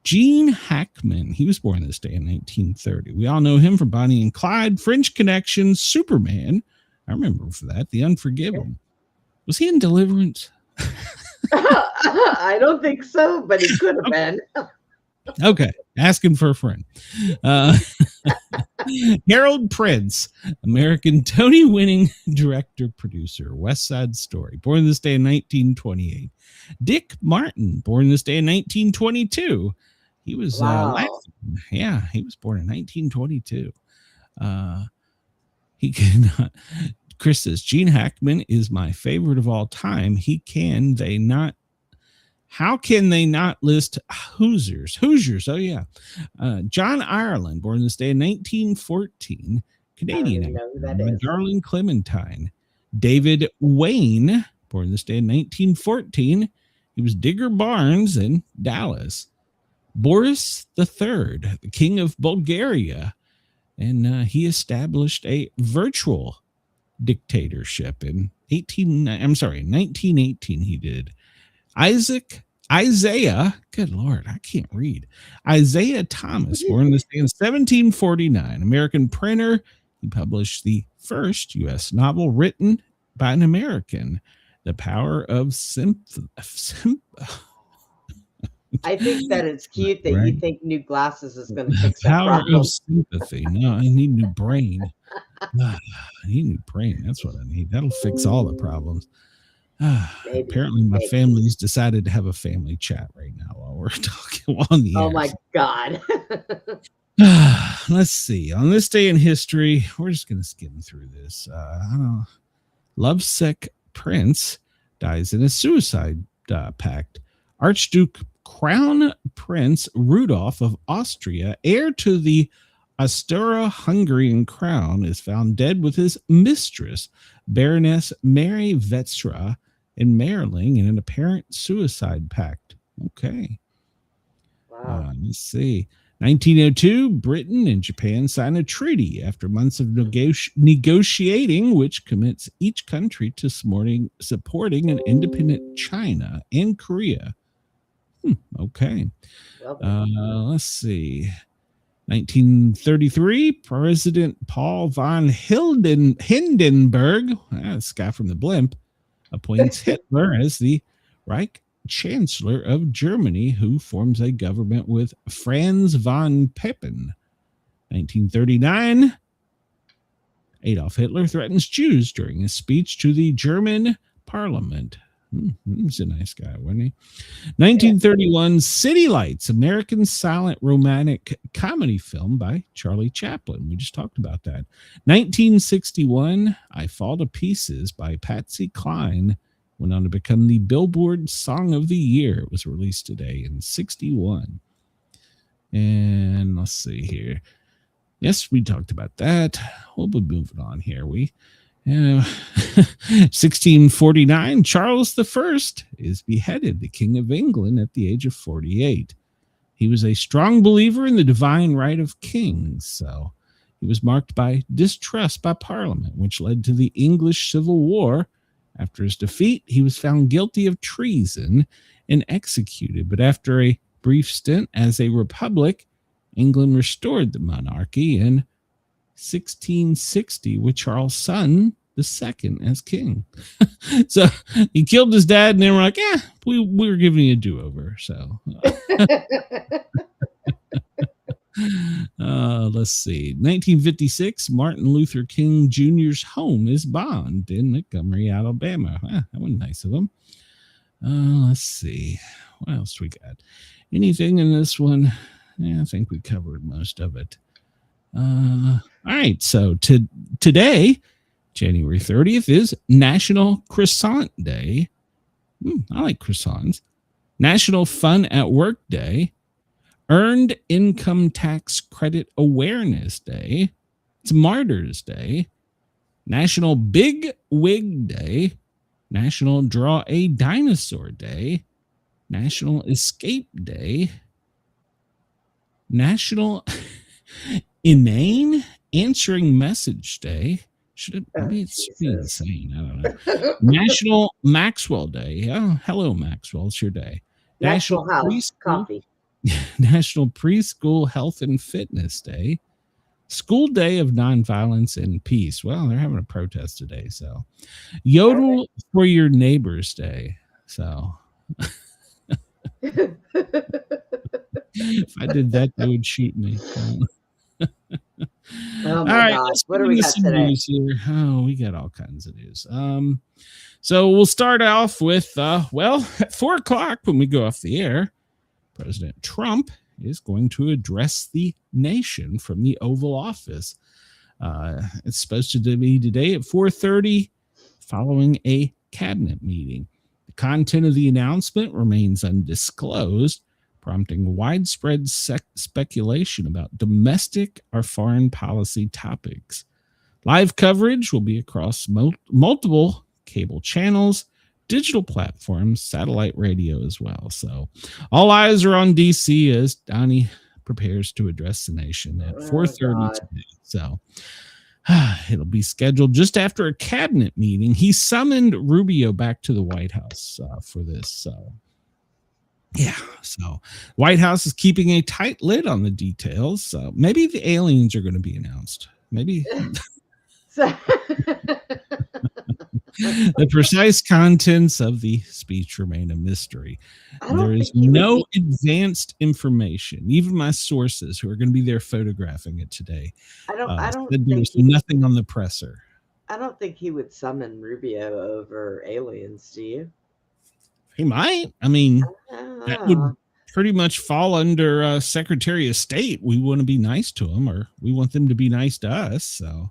Gene Hackman. He was born this day in 1930. We all know him from Bonnie and Clyde, French Connection, Superman. I remember him for that. The Unforgiven. Was he in Deliverance? I don't think so, but he could have been. Okay, asking for a friend. Harold Prince, American Tony-winning director, producer, West Side Story, born this day in 1928. Dick Martin, born this day in 1922. He was he was born in 1922. He cannot. Chris says Gene Hackman is my favorite of all time. How can they not list Hoosiers? Oh, yeah. John Ireland, born this day in 1914. Canadian actor, Darling Clementine. David Wayne, born this day in 1914. He was Digger Barnes in Dallas. Boris III, the King of Bulgaria. And he established a virtual dictatorship in 1918 he did. Isaiah, good Lord, I can't read. Isaiah Thomas, born this day in 1749, American printer. He published the first U.S. novel written by an American. The power of I think that it's cute that you think new glasses is going to the fix that power problem. of sympathy. No, I need new brain. I need new brain. That's what I need. That'll fix all the problems. Apparently, my family's decided to have a family chat right now while we're talking on the air. Oh my God. Let's see. On this day in history, we're just going to skim through this. I don't know. Lovesick Prince dies in a suicide pact. Archduke Crown Prince Rudolph of Austria, heir to the Austro-Hungarian crown, is found dead with his mistress, Baroness Mary Vetstra, in Maryland in an apparent suicide pact. Okay. Wow. Let's see. 1902, Britain and Japan sign a treaty after months of negotiating, which commits each country to supporting an independent China and Korea. Okay. Let's see. 1933, President Paul von Hindenburg, this guy from the blimp, appoints Hitler as the Reich Chancellor of Germany, who forms a government with Franz von Papen. 1939, Adolf Hitler threatens Jews during a speech to the German parliament. He's a nice guy, wasn't he? 1931, City Lights, American silent romantic comedy film by Charlie Chaplin. We just talked about that. 1961, I Fall to Pieces by Patsy Cline went on to become the Billboard Song of the Year. It was released today in 61. And let's see here. Yes, we talked about that. We'll be moving on here. 1649, Charles I is beheaded, the King of England, at the age of 48. He was a strong believer in the divine right of kings, so he was marked by distrust by Parliament, which led to the English Civil War. After his defeat, he was found guilty of treason and executed, but after a brief stint as a republic, England restored the monarchy in 1660 with Charles' son II as king. So he killed his dad, and they were like, we're giving you a do-over. So let's see. 1956, Martin Luther King Jr.'s home is bombed in Montgomery, Alabama. That was nice of him. Let's see. What else we got? Anything in this one? I think we covered most of it. All right. So today, January 30th, is National Croissant Day. I like croissants. National Fun at Work Day. Earned Income Tax Credit Awareness Day. It's Martyrs Day. National Big Wig Day. National Draw a Dinosaur Day. National Escape Day. National Inane Answering Message Day. Maybe it's insane. I don't know. National Maxwell Day. Oh, hello, Maxwell. It's your day. National House Coffee. National Preschool Health and Fitness Day. School Day of Nonviolence and Peace. Well, they're having a protest today. So, Yodel for Your Neighbors Day. So, if I did that, they would shoot me. Oh my gosh. What do we got today? Oh, we got all kinds of news. So we'll start off with, at 4:00 when we go off the air, President Trump is going to address the nation from the Oval Office. It's supposed to be today at 4:30 following a cabinet meeting. The content of the announcement remains undisclosed, prompting widespread speculation about domestic or foreign policy topics. Live coverage will be across multiple cable channels, digital platforms, satellite radio as well. So all eyes are on DC as Donnie prepares to address the nation at 4:30 today. So it'll be scheduled just after a cabinet meeting. He summoned Rubio back to the White House for this. So White House is keeping a tight lid on the details. Maybe the aliens are going to be announced. Maybe. The precise contents of the speech remain a mystery. There is no advanced information. Even my sources, who are going to be there photographing it today, I don't said think there's nothing on the presser. I don't think he would summon Rubio over aliens, do you? He might. I mean, that would pretty much fall under Secretary of State. We want to be nice to him, or we want them to be nice to us. So,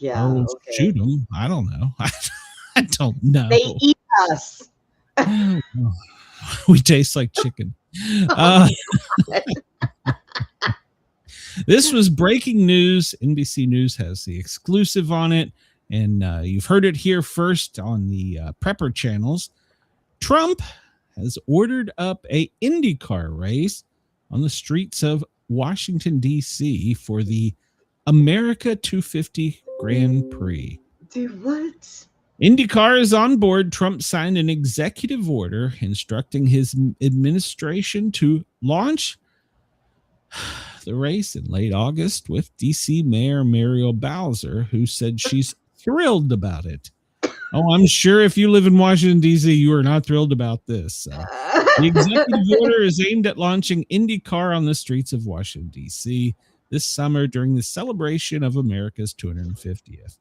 yeah, or we'll shoot them. I don't know. I don't know. They eat us. We taste like chicken. This was breaking news. NBC News has the exclusive on it, and you've heard it here first on the Prepper channels. Trump has ordered up a IndyCar race on the streets of Washington, D.C. for the America 250 Grand Prix. Dude, what? IndyCar is on board. Trump signed an executive order instructing his administration to launch the race in late August with DC Mayor Muriel Bowser, who said she's thrilled about it. Oh, I'm sure if you live in Washington, D.C., you are not thrilled about this. The executive order is aimed at launching IndyCar on the streets of Washington, D.C. this summer during the celebration of America's 250th.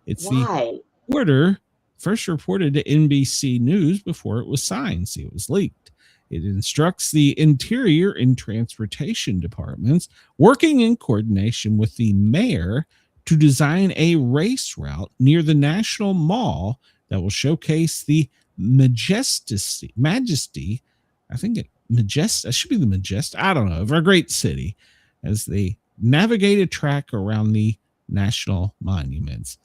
It's the order first reported to NBC News before it was signed. See, it was leaked. It instructs the Interior and Transportation Departments, working in coordination with the mayor, to design a race route near the National Mall that will showcase the majesty. I think it should be the Majestic. I don't know, of our great city, as they navigate a track around the national monuments.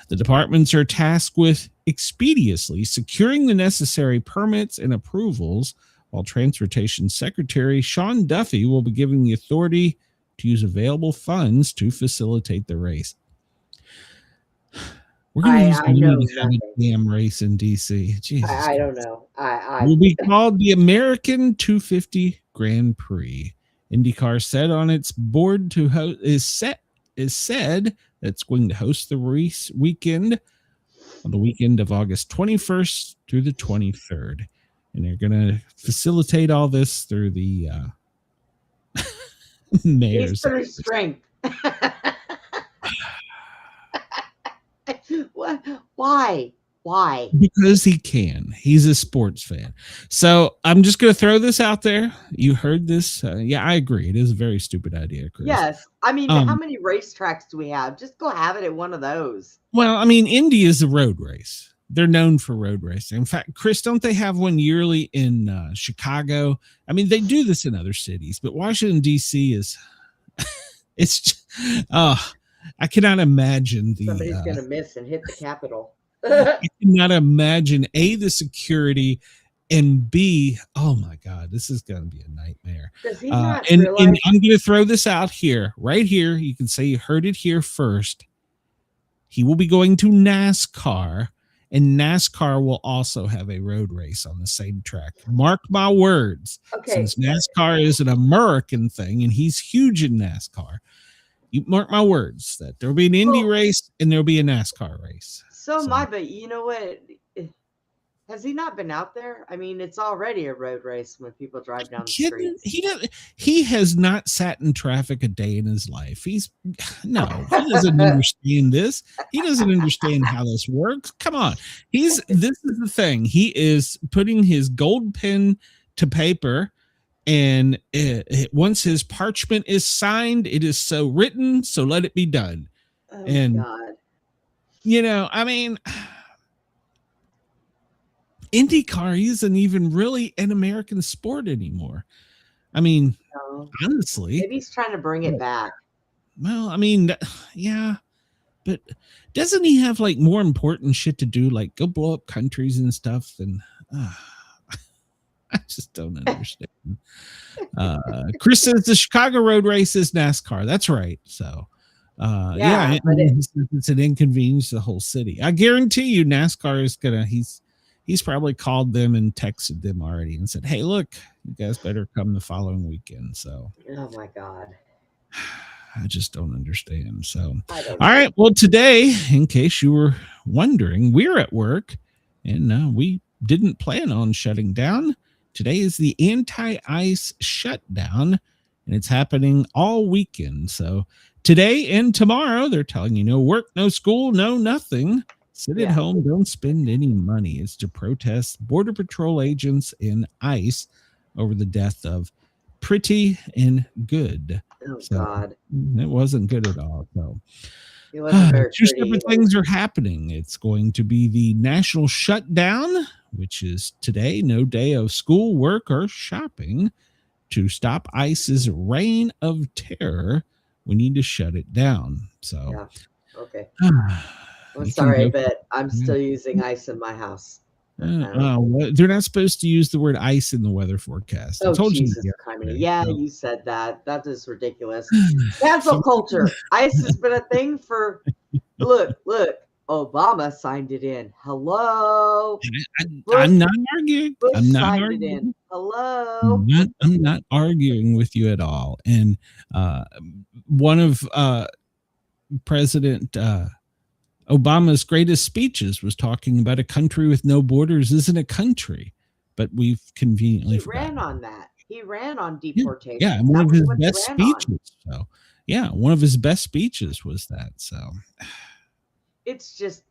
The departments are tasked with expeditiously securing the necessary permits and approvals, while Transportation Secretary Sean Duffy will be given the authority to use available funds to facilitate the race. We're going to use money to have a damn race in D.C. Jesus, I don't know. It will be called the American 250 Grand Prix. IndyCar said on its board to host is said that's going to host the race weekend on the weekend of August 21st through the 23rd. And they're going to facilitate all this through the mayor's strength. What? Why? Because he can. He's a sports fan. So I'm just going to throw this out there. You heard this. Yeah, I agree. It is a very stupid idea, Chris. Yes. I mean, how many racetracks do we have? Just go have it at one of those. Well, I mean, Indy is a road race. They're known for road racing. In fact, Chris, don't they have one yearly in Chicago? I mean, they do this in other cities, but Washington, D.C. is, it's just, I cannot imagine somebody's going to miss and hit the Capitol. I cannot imagine A, the security, and B, oh my God, this is going to be a nightmare. Does he not and realize- I'm going to throw this out here, right here. You can say you heard it here first. He will be going to NASCAR, and NASCAR will also have a road race on the same track. Mark my words. Okay. Since NASCAR is an American thing, and he's huge in NASCAR, you mark my words that there will be an Indy race and there will be a NASCAR race. So am I, but you know what? Has he not been out there? I mean, it's already a road race when people drive down the street. He has not sat in traffic a day in his life. He doesn't understand this. He doesn't understand how this works. Come on. This is the thing. He is putting his gold pen to paper, and once his parchment is signed, it is so written, so let it be done. Oh, and God. You know, I mean, IndyCar isn't even really an American sport anymore. I mean, honestly, maybe he's trying to bring it back. Well, I mean, yeah, but doesn't he have like more important shit to do, like go blow up countries and stuff? And I just don't understand. Chris says the Chicago road race is NASCAR. That's right. So, it's an inconvenience to the whole city. I guarantee you, NASCAR is gonna. He's probably called them and texted them already and said, "Hey, look, you guys better come the following weekend." So, oh my God. I just don't understand. So, I don't all know. right. Well, today, in case you were wondering, we're at work and we didn't plan on shutting down. Today is the anti-ice shutdown, and it's happening all weekend. So today and tomorrow, they're telling you no work, no school, no nothing. Sit at home, don't spend any money. It's to protest Border Patrol agents and ICE over the death of Pretty and Good. Oh, So, God. it wasn't good at all. So It wasn't very two pretty. separate things are happening. It's going to be the national shutdown, which is today, no day of school, work, or shopping. To stop ICE's reign of terror, we need to shut it down. So, Yeah. Okay. I'm you can sorry, go- but I'm still using ice in my house. they're not supposed to use the word ice in the weather forecast. I Oh, told Jesus you. Christ. Yeah, you said that. That is ridiculous. Cancel culture. Ice has been a thing for. Look. Obama signed it in. Hello. I'm not arguing. Bush I'm not signed arguing. it in. Hello. I'm not arguing with you at all. And one of President Obama's greatest speeches was talking about a country with no borders isn't a country, but we've conveniently ran on that. He ran on Yeah, deportation. yeah, and one of his best speeches. So, yeah, one of his best speeches was that. So, it's just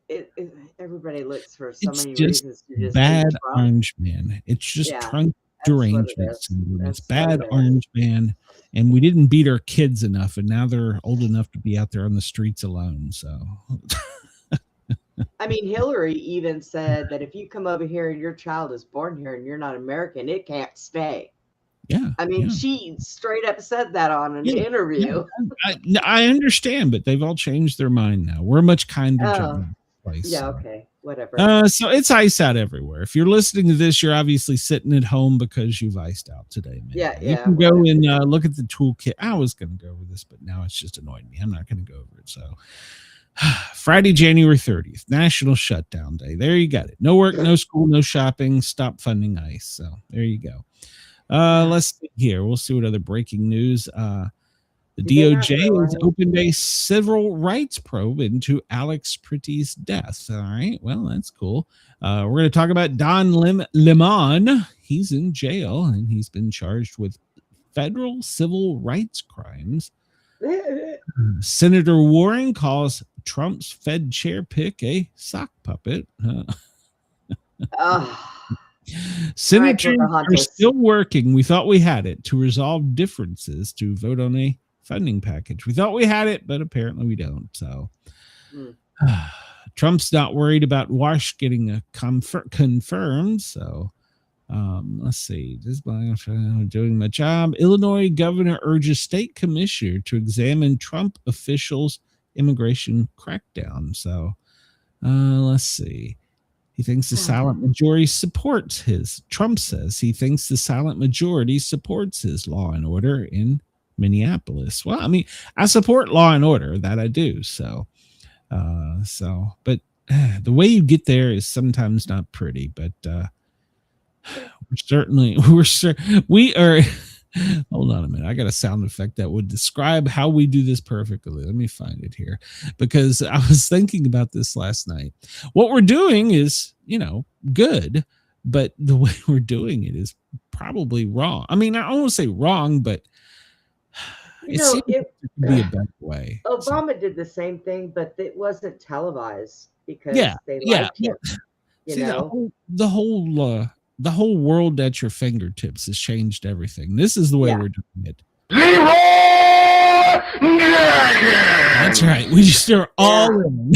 everybody looks for so it's many just reasons to just bad hate Trump. orange man. It's just Trump that's what it derangement is. syndrome. It's That's bad what it is. orange man, and we didn't beat our kids enough, and now they're old enough to be out there on the streets alone. So, I mean, Hillary even said that if you come over here and your child is born here and you're not American, it can't stay. yeah, I mean, she straight up said that on an interview. I understand, but they've all changed their mind now. We're a much kinder place. Yeah, so. okay, whatever. So it's ice out everywhere. If you're listening to this, you're obviously sitting at home because you've iced out today, man. Yeah. You can go and look at the toolkit. I was going to go over this, but now it's just annoying me. I'm not going to go over it. So Friday, January 30th, National Shutdown Day. There you got it. No work, no school, no shopping. Stop funding ICE. So there you go. Let's see here. We'll see what other breaking news. The DOJ has opened a civil rights probe into Alex Pretty's death. All right. Well, that's cool. We're going to talk about Don Lemon. He's in jail and he's been charged with federal civil rights crimes. Senator Warren calls Trump's Fed chair pick a sock puppet. Senators are still working. We thought we had it to resolve differences to vote on a funding package. We thought we had it, but apparently we don't. So Trump's not worried about Wash getting confirmed. So let's see. This doing my job. Illinois governor urges state commissioner to examine Trump officials' immigration crackdown. So let's see. He thinks the silent majority supports his. Trump says he thinks the silent majority supports his law and order in Minneapolis. Well, I mean, I support law and order, that I do. So, but the way you get there is sometimes not pretty. But we are. Hold on a minute. I got a sound effect that would describe how we do this perfectly. Let me find it here because I was thinking about this last night. What we're doing is, good, but the way we're doing it is probably wrong. I mean, I don't want to say wrong, but it seems to be a better way. Obama did the same thing, but it wasn't televised because they liked him. The whole world at your fingertips has changed everything. This is the way we're doing it. That's right. We just are all in.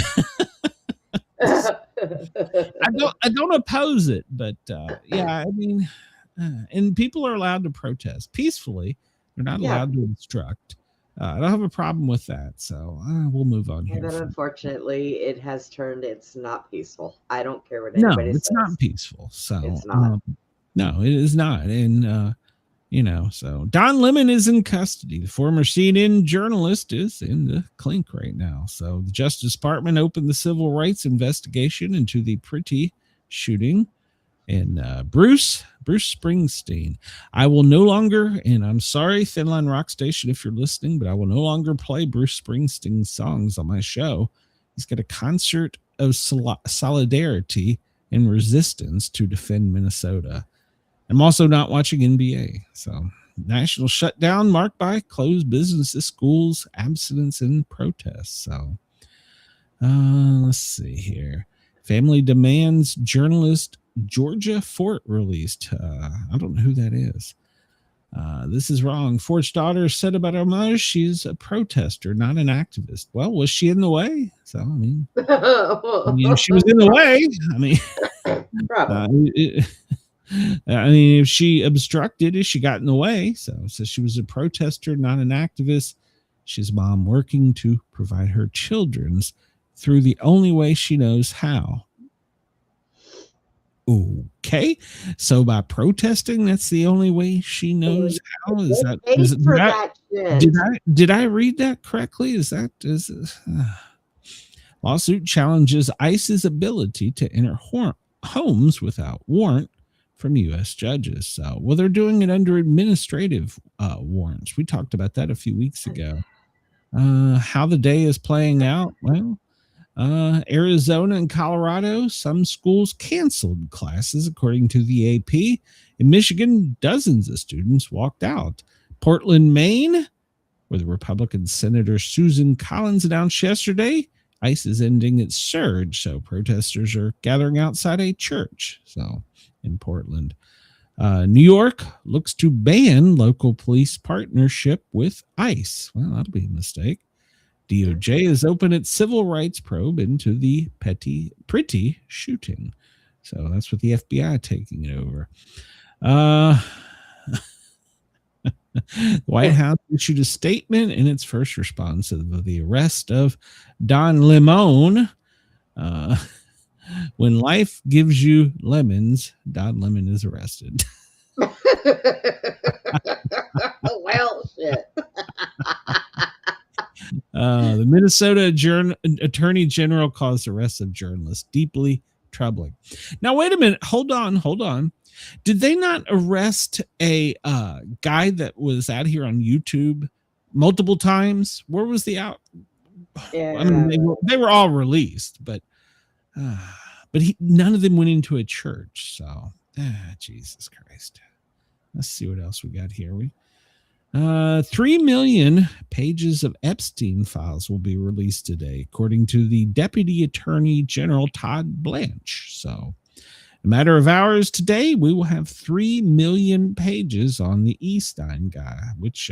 I don't oppose it, but I mean, and people are allowed to protest peacefully. They're not allowed to obstruct. I don't have a problem with that. So we'll move on here. But unfortunately, it has turned. It's not peaceful. I don't care what anybody says. No, it's not peaceful. So it's not. No, it is not. And so Don Lemon is in custody. The former CNN journalist is in the clink right now. So the Justice Department opened the civil rights investigation into the Pretty shooting. And Bruce Springsteen. I will no longer, and I'm sorry, Thinline Rock Station, if you're listening, but I will no longer play Bruce Springsteen songs on my show. He's got a concert of solidarity and resistance to defend Minnesota. I'm also not watching NBA. So, national shutdown marked by closed businesses, schools, abstinence, and protests. So, let's see here. Family demands journalist Georgia Fort released. I don't know who that is. This is wrong. Fort's daughter said about her mother, she's a protester, not an activist. Well, was she in the way? So, I mean she was in the way. I mean, if she obstructed, she got in the way. So she was a protester, not an activist. She's a mom working to provide her children's through the only way she knows how. Okay, so by protesting, that's the only way she knows how. Did I read that correctly? Lawsuit challenges ICE's ability to enter homes without warrant from U.S. judges. So, well, they're doing it under administrative warrants. We talked about that a few weeks ago. How the day is playing out? Well, Arizona and Colorado, some schools canceled classes, according to the AP. In Michigan, dozens of students walked out. Portland, Maine, where the Republican Senator Susan Collins announced yesterday, ICE is ending its surge, so protesters are gathering outside a church. So, in Portland. New York looks to ban local police partnership with ICE. Well, that'll be a mistake. DOJ has opened its civil rights probe into the Pretty shooting. So that's with the FBI taking it over. The White House issued a statement in its first response to the arrest of Don Lemon. When life gives you lemons, Don Lemon is arrested. Well, shit. The Minnesota Attorney General calls the arrest of journalists deeply troubling. Now, wait a minute. Hold on. Did they not arrest a guy that was out here on YouTube multiple times? Where was the out? Yeah. I mean, they were all released, but none of them went into a church. So, Jesus Christ. Let's see what else we got here. 3 million pages of Epstein files will be released today, according to the Deputy Attorney General Todd Blanche. So, in a matter of hours today, we will have 3 million pages on the Epstein guy, which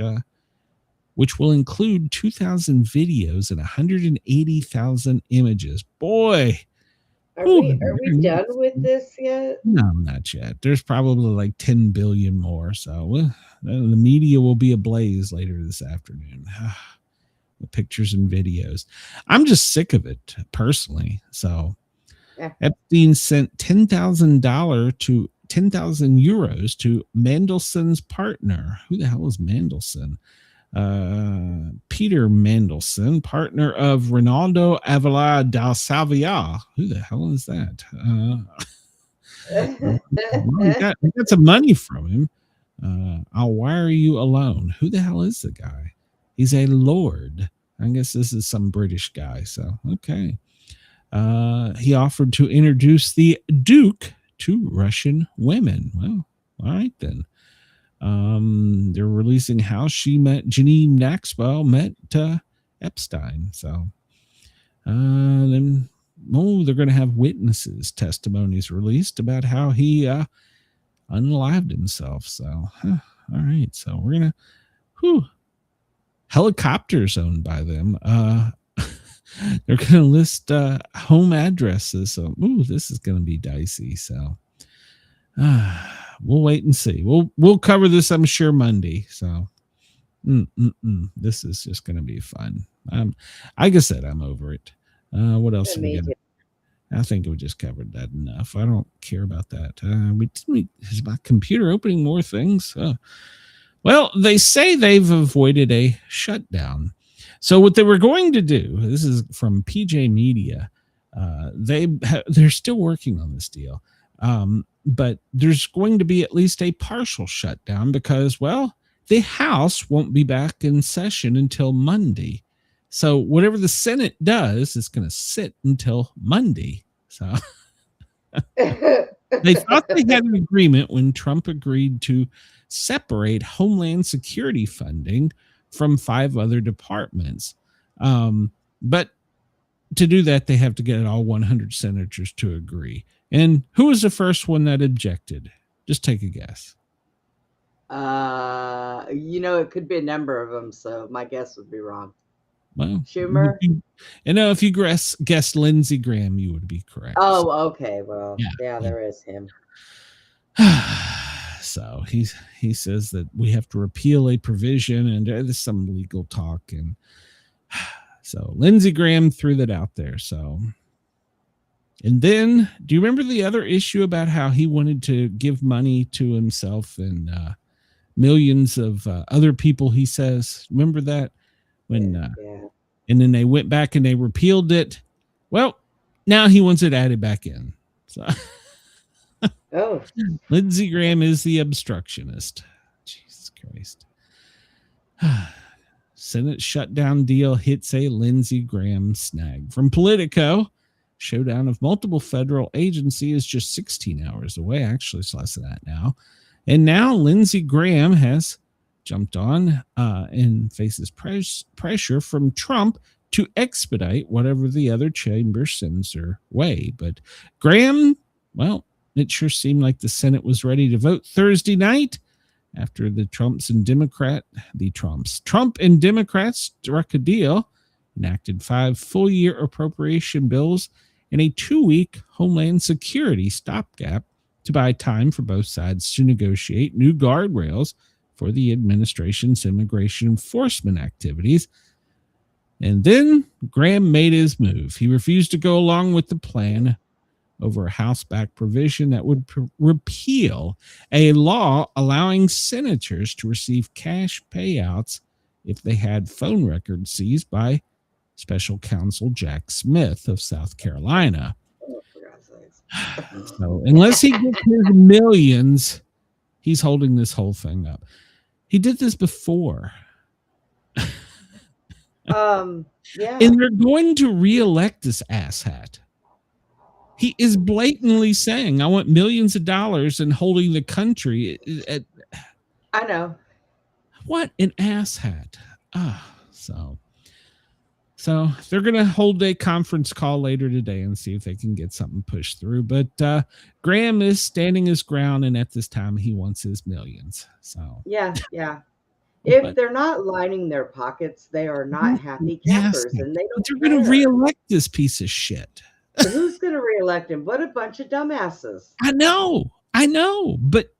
will include 2,000 videos and 180,000 images. Boy. Are we done with this yet? No, not yet. There's probably like 10 billion more. So the media will be ablaze later this afternoon. The pictures and videos. I'm just sick of it personally. So Epstein sent $10,000 to 10,000 euros to Mandelson's partner. Who the hell is Mandelson? Peter Mandelson, partner of Ronaldo Avila da Salvia. Who the hell is that? I got some money from him. I'll wire you alone. Who the hell is the guy? He's a lord. I guess this is some British guy. So, okay. He offered to introduce the Duke to Russian women. Well, all right then. They're releasing how Janine Maxwell met Epstein. So then they're going to have witnesses testimonies released about how he unalived himself. So all right, so we're gonna helicopters owned by them. They're going to list home addresses. So this is going to be dicey. So we'll wait and see. We'll cover this, I'm sure, Monday. So this is just going to be fun. Like I said, I'm over it. What else have we got? I think we just covered that enough. I don't care about that. Is my computer opening more things? Well, they say they've avoided a shutdown. So what they were going to do, this is from PJ Media, they're still working on this deal. but there's going to be at least a partial shutdown because, well, the House won't be back in session until Monday. So whatever the Senate does is going to sit until Monday. So they thought they had an agreement when Trump agreed to separate Homeland Security funding from 5 other departments. But to do that, they have to get all 100 senators to agree. And who was the first one that objected? Just take a guess. It could be a number of them, so my guess would be wrong. Well, Schumer? If you guessed Lindsey Graham, you would be correct. Oh, okay. Well, yeah, there is him. So he says that we have to repeal a provision, and there's some legal talk, and so Lindsey Graham threw that out there. So, and then, do you remember the other issue about how he wanted to give money to himself and millions of other people? He says, remember that when, and then they went back and they repealed it. Well, now he wants it added back in. So. Oh, Lindsey Graham is the obstructionist. Jesus Christ. Senate shutdown deal hits a Lindsey Graham snag. From Politico, showdown of multiple federal agency is just 16 hours away. Actually, it's less than that now. And now Lindsey Graham has jumped on and faces pressure from Trump to expedite whatever the other chamber sends their way. But Graham, well, it sure seemed like the Senate was ready to vote Thursday night after Trump and Democrats struck a deal, enacted 5 full-year appropriation bills and a 2-week Homeland Security stopgap to buy time for both sides to negotiate new guardrails for the administration's immigration enforcement activities. And then Graham made his move. He refused to go along with the plan over a House-backed provision that would repeal a law allowing senators to receive cash payouts if they had phone records seized by special counsel Jack Smith of South Carolina. Oh, for God's sakes. So unless he gets his millions, he's holding this whole thing up. He did this before. Yeah. And they're going to reelect this asshat. He is blatantly saying, I want millions of dollars and holding the country. I know. What an asshat. So they're going to hold a conference call later today and see if they can get something pushed through. But Graham is standing his ground, and at this time, he wants his millions. So yeah. If they're not lining their pockets, they are not happy campers, and they don't. They're going to reelect this piece of shit. Who's going to reelect him? What a bunch of dumbasses. I know, but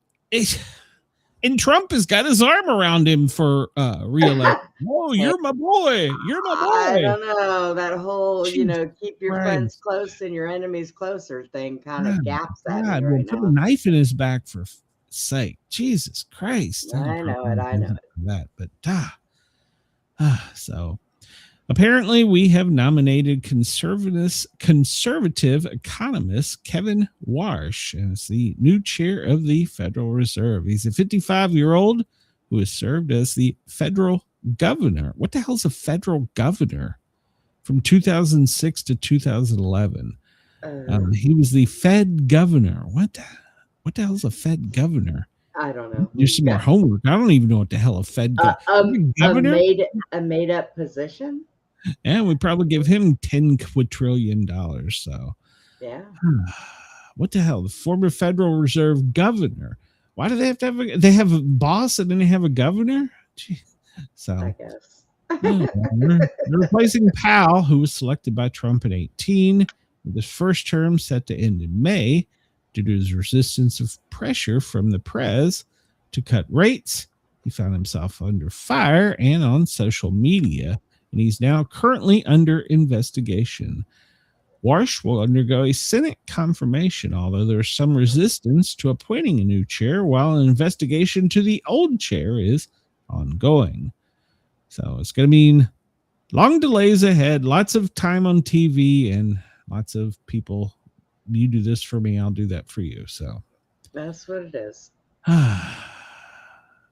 and Trump has got his arm around him for reelection. Oh, you're my boy. You're my boy. I don't know. That whole, keep your friends close and your enemies closer thing kind of gaps at me right put now. a knife in his back for sake. Jesus Christ. I know it. That, but so apparently we have nominated conservative economist Kevin Warsh as the new chair of the Federal Reserve. He's a 55-year-old who has served as the federal governor. What the hell's a federal governor? From 2006 to 2011. He was the Fed governor. What the hell's a Fed governor? I don't know. Do some more homework. I don't even know what the hell a Fed governor. A made-up position? Yeah, we probably give him $10 quadrillion. So, yeah. What the hell? The former Federal Reserve governor. Why do they have to have they have a boss and then they have a governor? Gee. So, I guess. They're replacing Powell, who was selected by Trump in 2018, with his first term set to end in May due to his resistance of pressure from the press to cut rates. He found himself under fire and on social media, and he's now currently under investigation. Warsh will undergo a Senate confirmation, although there's some resistance to appointing a new chair, while an investigation to the old chair is ongoing. So it's going to mean long delays ahead, lots of time on TV, and lots of people, you do this for me, I'll do that for you. So That's what it is. All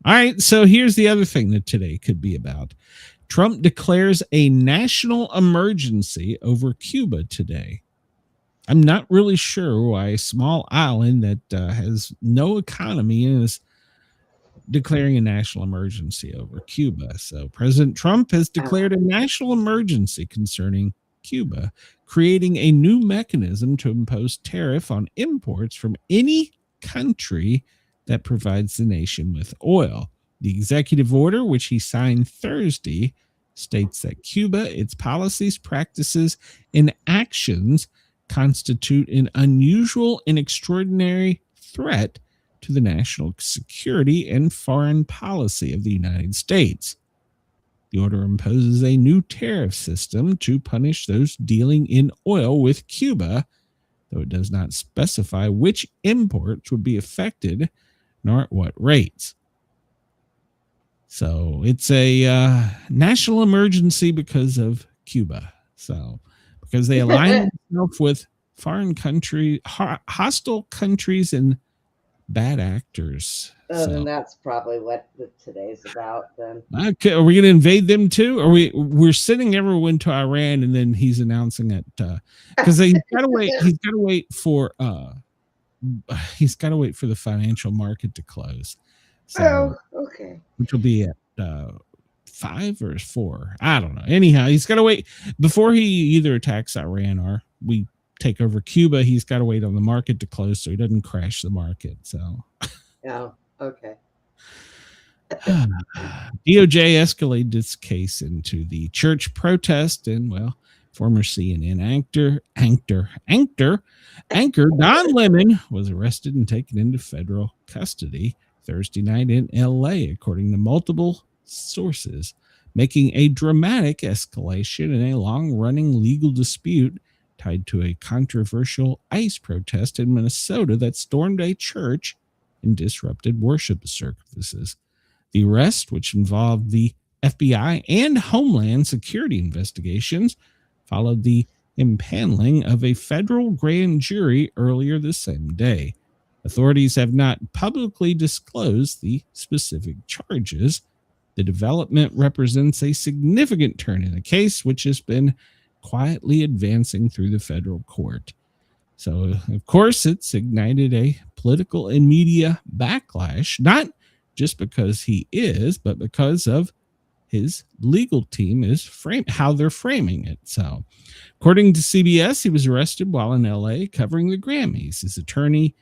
right, so here's the other thing that today could be about. Trump declares a national emergency over Cuba today. I'm not really sure why a small island that has no economy is declaring a national emergency over Cuba. So President Trump has declared a national emergency concerning Cuba, creating a new mechanism to impose tariff on imports from any country that provides the nation with oil. The executive order, which he signed Thursday, states that Cuba, its policies, practices, and actions constitute an unusual and extraordinary threat to the national security and foreign policy of the United States. The order imposes a new tariff system to punish those dealing in oil with Cuba, though it does not specify which imports would be affected nor at what rates. So it's a national emergency because of Cuba. So because they align themselves with foreign country, hostile countries, and bad actors. Then that's probably what today's about. Then okay, are we going to invade them too? Or we're sending everyone to Iran, and then he's announcing it because he's got to wait. He's got to wait for the financial market to close. So, okay, which will be at 5 or 4. I don't know. Anyhow, he's got to wait before he either attacks Iran or we take over Cuba. He's got to wait on the market to close so he doesn't crash the market. So, yeah, okay. DOJ escalated this case into the church protest, and former CNN anchor Don Lemon was arrested and taken into federal custody Thursday night in LA, according to multiple sources, making a dramatic escalation in a long-running legal dispute tied to a controversial ICE protest in Minnesota that stormed a church and disrupted worship services. The arrest, which involved the FBI and Homeland Security investigations, followed the impaneling of a federal grand jury earlier the same day. Authorities have not publicly disclosed the specific charges. The development represents a significant turn in the case, which has been quietly advancing through the federal court. So, of course, it's ignited a political and media backlash, not just because he is, but because of his legal team how they're framing it. So, according to CBS, he was arrested while in LA covering the Grammys. His attorney,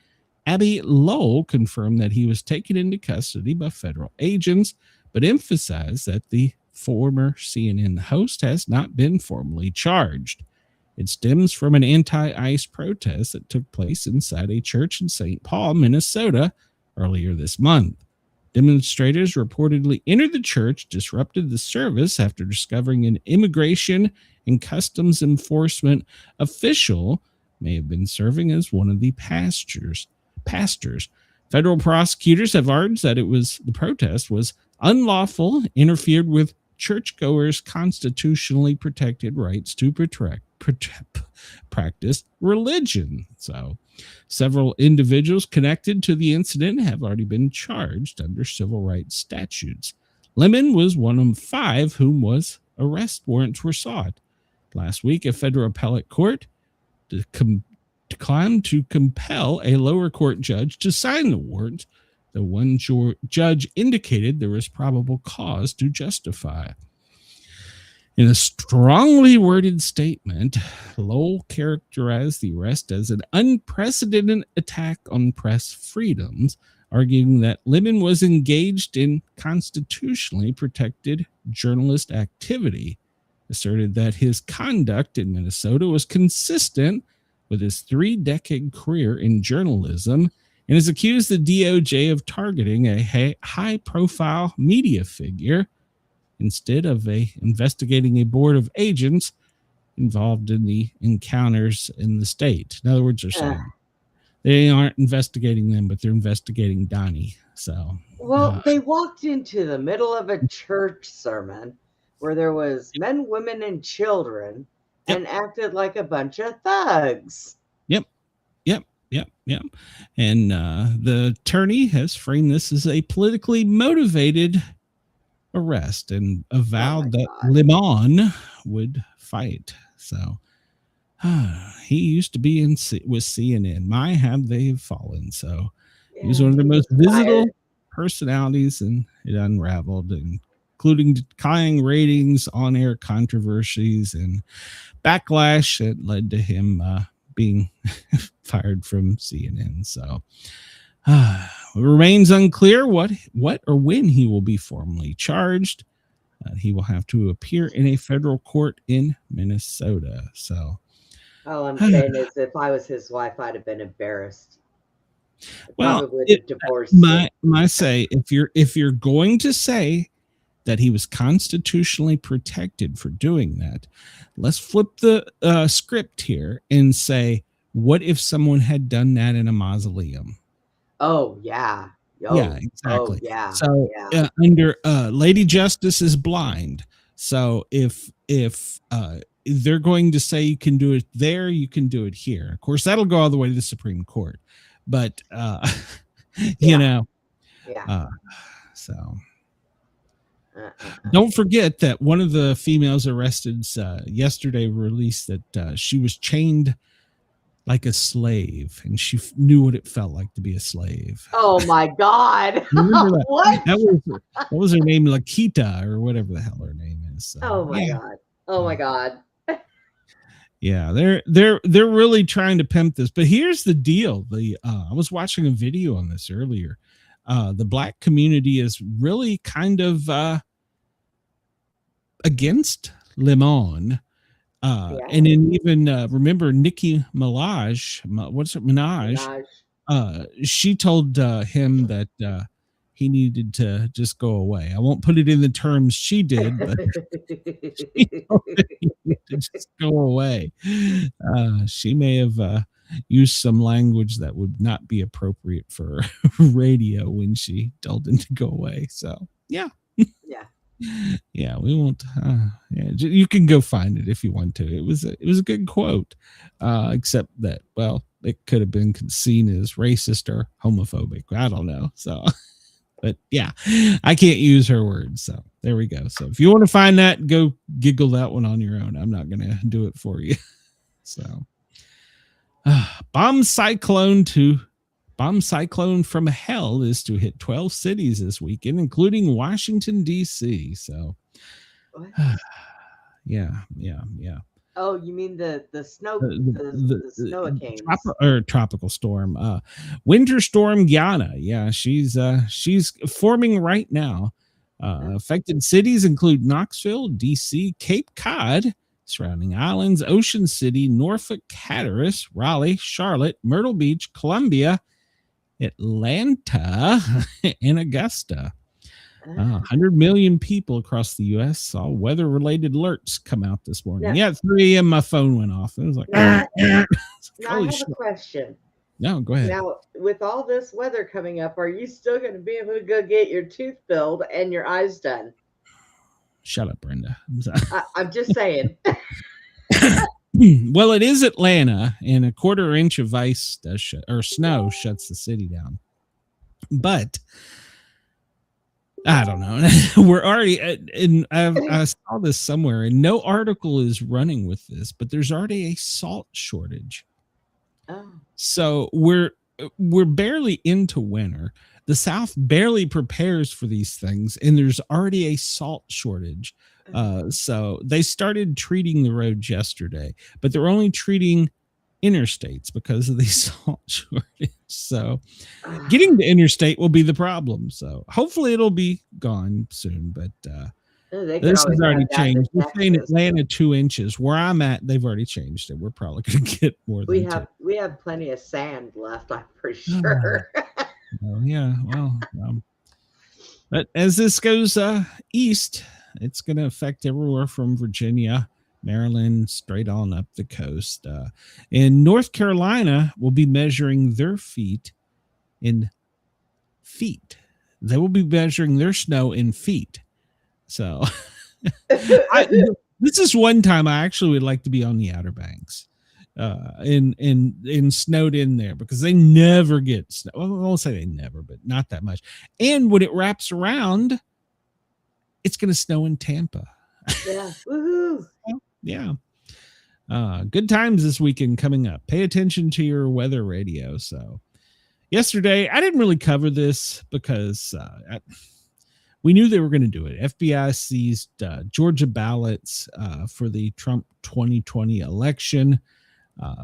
Abby Lowell, confirmed that he was taken into custody by federal agents, but emphasized that the former CNN host has not been formally charged. It stems from an anti-ICE protest that took place inside a church in St. Paul, Minnesota, earlier this month. Demonstrators reportedly entered the church, disrupted the service after discovering an immigration and customs enforcement official may have been serving as one of the pastors. Federal prosecutors have argued that the protest was unlawful, interfered with churchgoers' constitutionally protected rights to practice religion. So, several individuals connected to the incident have already been charged under civil rights statutes. Lemon was one of 5 whom arrest warrants were sought. Last week, a federal appellate court declined to compel a lower court judge to sign the warrant. The one judge indicated there was probable cause to justify. In a strongly worded statement, Lowell characterized the arrest as an unprecedented attack on press freedoms, arguing that Lemon was engaged in constitutionally protected journalist activity, asserted that his conduct in Minnesota was consistent with his 3-decade career in journalism, and has accused the DOJ of targeting a high-profile media figure instead of investigating a board of agents involved in the encounters in the state. In other words, they're saying they aren't investigating them, but they're investigating Donnie. So, they walked into the middle of a church sermon where there was men, women, and children, and acted like a bunch of thugs. Yep. Yep. And the attorney has framed this as a politically motivated arrest and avowed that Limon would fight. So he used to be with CNN. My, have they fallen. So he was one of the most visible personalities, and it unraveled, including declining ratings, on-air controversies, and backlash that led to him being fired from CNN. So it remains unclear what or when he will be formally charged. He will have to appear in a federal court in Minnesota. So all I'm saying is, if I was his wife, I'd have been embarrassed. Well, my say, if you're going to say that he was constitutionally protected for doing that, let's flip the script here and say, what if someone had done that in a mausoleum? Oh yeah. Yeah, exactly. Oh, yeah. So under Lady Justice is blind. So if they're going to say you can do it there, you can do it here. Of course, that'll go all the way to the Supreme Court. But you know, so don't forget that one of the females arrested yesterday released that she was chained like a slave, and she knew what it felt like to be a slave. Oh my God! Remember that? What? That was her name, Lakita, or whatever the hell her name is. So, oh my God! Oh my God! Yeah, they're really trying to pimp this. But here's the deal: I was watching a video on this earlier. The black community is really kind of against Limon. And then even remember Nicki Minaj, Minaj. She told him that he needed to just go away. I won't put it in the terms she did, but she told him he needed to just go away. She may have used some language that would not be appropriate for radio when she told him to go away. So yeah. Yeah, we won't. You can go find it if you want to. It was a good quote, except that, well, it could have been seen as racist or homophobic. I don't know. So, but yeah, I can't use her words. So there we go. So if you want to find that, go giggle that one on your own. I'm not going to do it for you. So, bomb cyclone from hell is to hit 12 cities this weekend, including Washington, D.C. So, yeah. Oh, you mean the snow, the snowcanes. Tropical storm, winter storm Yana. Yeah, she's forming right now. Affected cities include Knoxville, D.C., Cape Cod, surrounding islands, Ocean City, Norfolk, Hatteras, Raleigh, Charlotte, Myrtle Beach, Columbia, Atlanta, and Augusta. 100 million people across the U.S. saw weather-related alerts come out this morning. At 3 a.m. my phone went off. It was like, now I have a question. No, go ahead. Now, with all this weather coming up, are you still going to be able to go get your tooth filled and your eyes done? Shut up, Brenda. I'm just saying. Well, it is Atlanta, and a quarter inch of ice or snow shuts the city down. But I don't know. We're already, and I saw this somewhere, and no article is running with this, but there's already a salt shortage. Oh. So we're barely into winter. The South barely prepares for these things, and there's already a salt shortage. So they started treating the roads yesterday, but they're only treating interstates because of the salt shortage. So getting to interstate will be the problem. So hopefully it'll be gone soon, but this has already changed. We're saying Atlanta 2 inches. Where I'm at, they've already changed it. We're probably going to get more than we have plenty of sand left, I'm pretty sure. Yeah, well, but as this goes east, it's going to affect everywhere from Virginia, Maryland, straight on up the coast. In North Carolina, will be measuring their feet in feet. They will be measuring their snow in feet. So this is one time I actually would like to be on the Outer Banks. and snowed in there because they never get snow. Well, I won't say they never, but not that much. And when it wraps around, it's going to snow in Tampa. Yeah. Woohoo. Yeah. Good times this weekend coming up. Pay attention to your weather radio. So yesterday, I didn't really cover this because we knew they were going to do it. FBI seized Georgia ballots for the Trump 2020 election.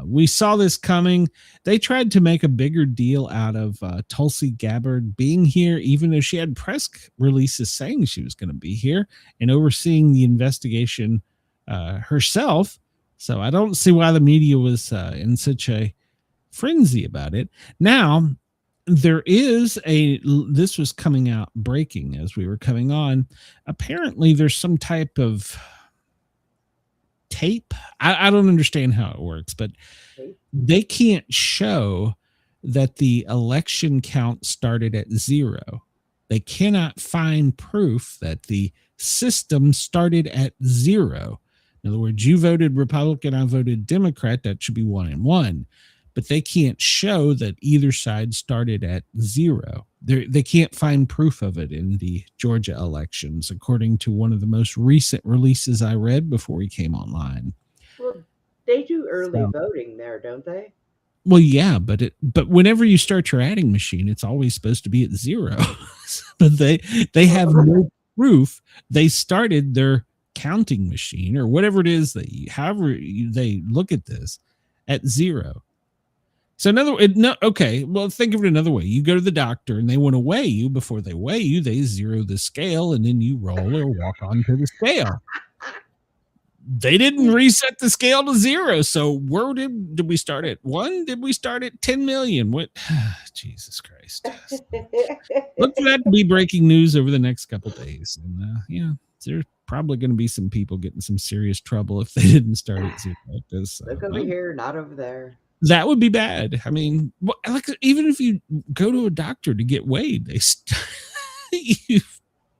We saw this coming. They tried to make a bigger deal out of Tulsi Gabbard being here, even though she had press releases saying she was going to be here and overseeing the investigation herself. So I don't see why the media was in such a frenzy about it. Now, this was coming out breaking as we were coming on. Apparently, there's some type of tape. I don't understand how it works, but they can't show that the election count started at 0. They cannot find proof that the system started at 0. In other words, you voted Republican, I voted Democrat. That should be 1 and 1. But they can't show that either side started at 0. They can't find proof of it in the Georgia elections, according to one of the most recent releases I read before we came online. Well, they do early voting there, don't they? Well, yeah, but whenever you start your adding machine, it's always supposed to be at 0. But they have no proof they started their counting machine or whatever it is however they look at this at 0. So okay, well, think of it another way. You go to the doctor and they want to weigh you. Before they weigh you, they zero the scale and then you roll or walk onto the scale. They didn't reset the scale to 0. So where did we start at 1? Did we start at 10 million? What? Jesus Christ. Look for that to be breaking news over the next couple days. And yeah, there's probably going to be some people getting some serious trouble if they didn't start at 0. Look over here, not over there. That would be bad. I mean, like even if you go to a doctor to get weighed, you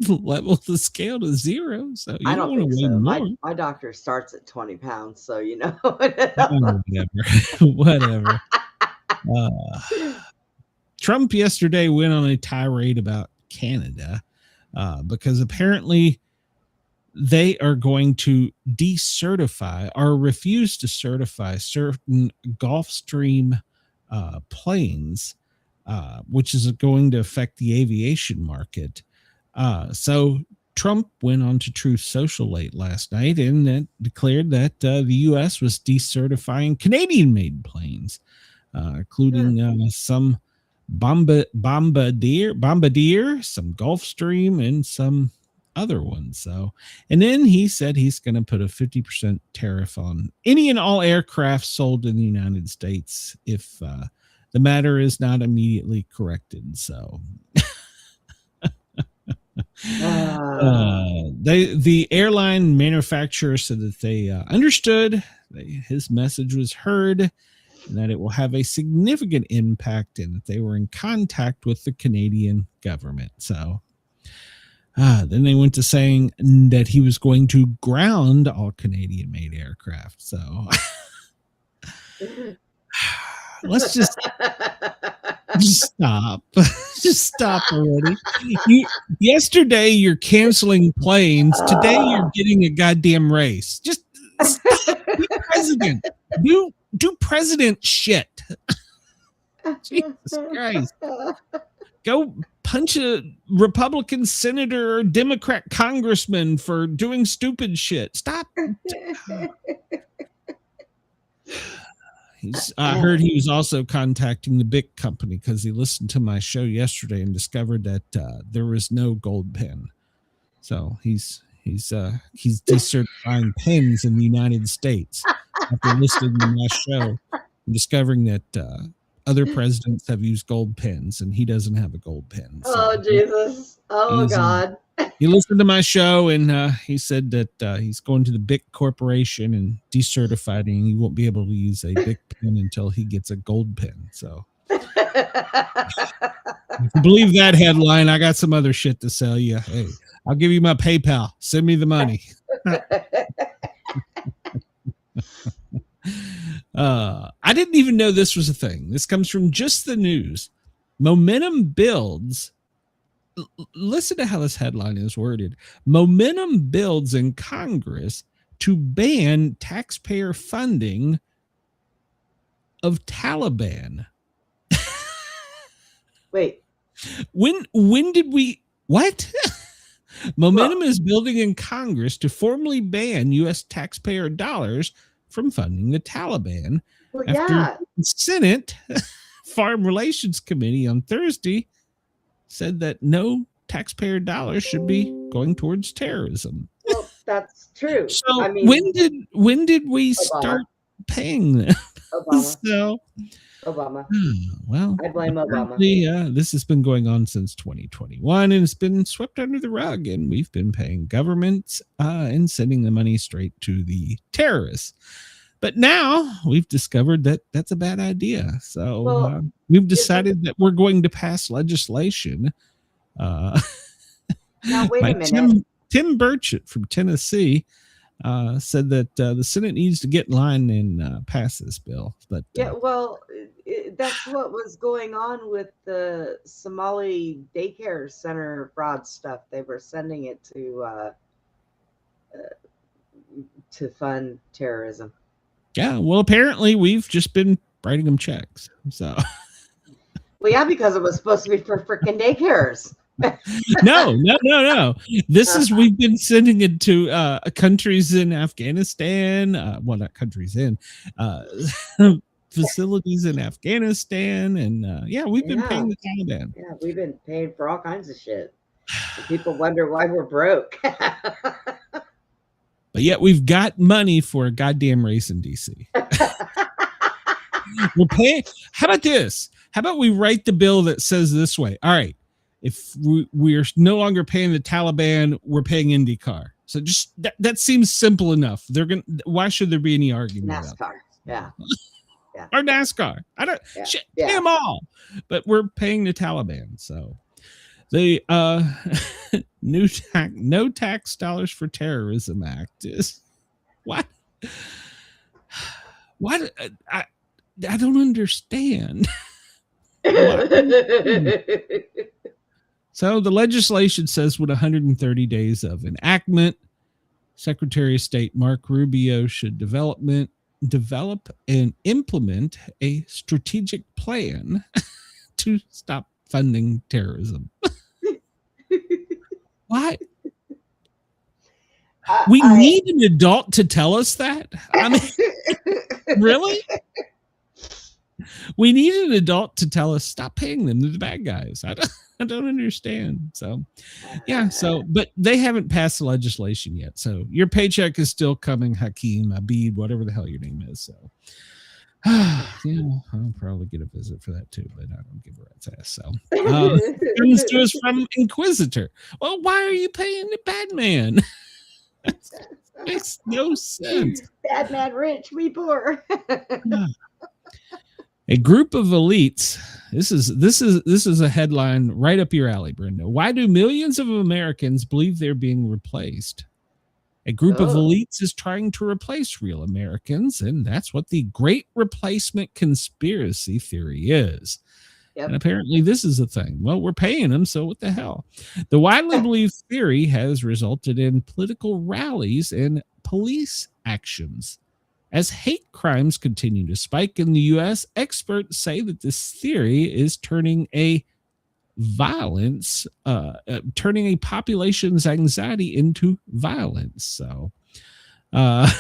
level the scale to 0. So you I don't want think to weigh so. more. My doctor starts at 20 pounds, so you know. Whatever. Trump yesterday went on a tirade about Canada because apparently they are going to decertify or refuse to certify certain Gulfstream planes, which is going to affect the aviation market. So Trump went on to Truth Social late last night and declared that the U.S. was decertifying Canadian-made planes, including some Bombardier, some Gulfstream, and some other ones. So, and then he said he's going to put a 50% tariff on any and all aircraft sold in the United States if the matter is not immediately corrected. So the airline manufacturer said that they understood his message was heard and that it will have a significant impact and that they were in contact with the Canadian government. So then they went to saying that he was going to ground all Canadian-made aircraft. So let's just stop. Just stop already. Yesterday, you're canceling planes. Today, you're getting a goddamn race. Just stop. Be president. Do president shit. Jesus Christ. Go punch a Republican senator or Democrat congressman for doing stupid shit. Stop. I heard he was also contacting the BIC company because he listened to my show yesterday and discovered that there was no gold pen. So he's decertifying pens in the United States after listening to my show and discovering that other presidents have used gold pens and he doesn't have a gold pen. So oh Jesus! Oh God! He listened to my show and he said that he's going to the BIC Corporation and decertified, and he won't be able to use a BIC pen until he gets a gold pen. So if you believe that headline, I got some other shit to sell you. Hey, I'll give you my PayPal. Send me the money. I didn't even know this was a thing. This comes from Just the News. Momentum builds. Listen to how this headline is worded. Momentum builds in Congress to ban taxpayer funding of Taliban. Wait. When did we what? Momentum is building in Congress to formally ban U.S. taxpayer dollars from funding the Taliban. Well, after yeah. the Senate Foreign Relations Committee on Thursday said that no taxpayer dollars should be going towards terrorism. Well, that's true. So I mean, when did we Obama. start paying them? Obama. Obama. Well, I blame Obama. This has been going on since 2021, and it's been swept under the rug, and we've been paying governments and sending the money straight to the terrorists. But now we've discovered that that's a bad idea. So we've decided that we're going to pass legislation. Now, wait a minute. Tim Burchett from Tennessee said that the Senate needs to get in line and pass this bill. But that's what was going on with the Somali daycare center fraud stuff. They were sending it to fund terrorism. Yeah, well, apparently we've just been writing them checks. So, well, yeah, because it was supposed to be for freaking daycares. No. This is we've been sending it to countries in Afghanistan. Well, not countries in facilities in Afghanistan, and we've been paying the Taliban. Yeah, we've been paying for all kinds of shit. And people wonder why we're broke. But yet we've got money for a goddamn race in DC. We're paying. How about this? How about we write the bill that says this way? All right. If we're no longer paying the Taliban, we're paying IndyCar. So just that seems simple enough. Why should there be any argument? NASCAR, yeah. Or NASCAR. I don't. Pay them all, but we're paying the Taliban. So the no tax dollars for terrorism act is what? What? I don't understand. So the legislation says with 130 days of enactment, Secretary of State Mark Rubio should develop and implement a strategic plan to stop funding terrorism. What? We need an adult to tell us that? I mean, really? We need an adult to tell us stop paying them. They're the bad guys. I don't understand. So, but they haven't passed the legislation yet. So your paycheck is still coming, Hakeem, Abid, whatever the hell your name is. So, I'll probably get a visit for that too, but I don't give a rat's ass. So, comes to us from Inquisitor. Well, why are you paying the bad man? Makes no sense. Bad man rich, we poor. A group of elites. This is a headline right up your alley, Brenda. Why do millions of Americans believe they're being replaced? A group of elites is trying to replace real Americans, and that's what the Great Replacement conspiracy theory is. Yep. And apparently this is a thing. Well, we're paying them, so what the hell? The widely believed theory has resulted in political rallies and police actions. As hate crimes continue to spike in the U.S., experts say that this theory is turning a population's anxiety into violence. So, I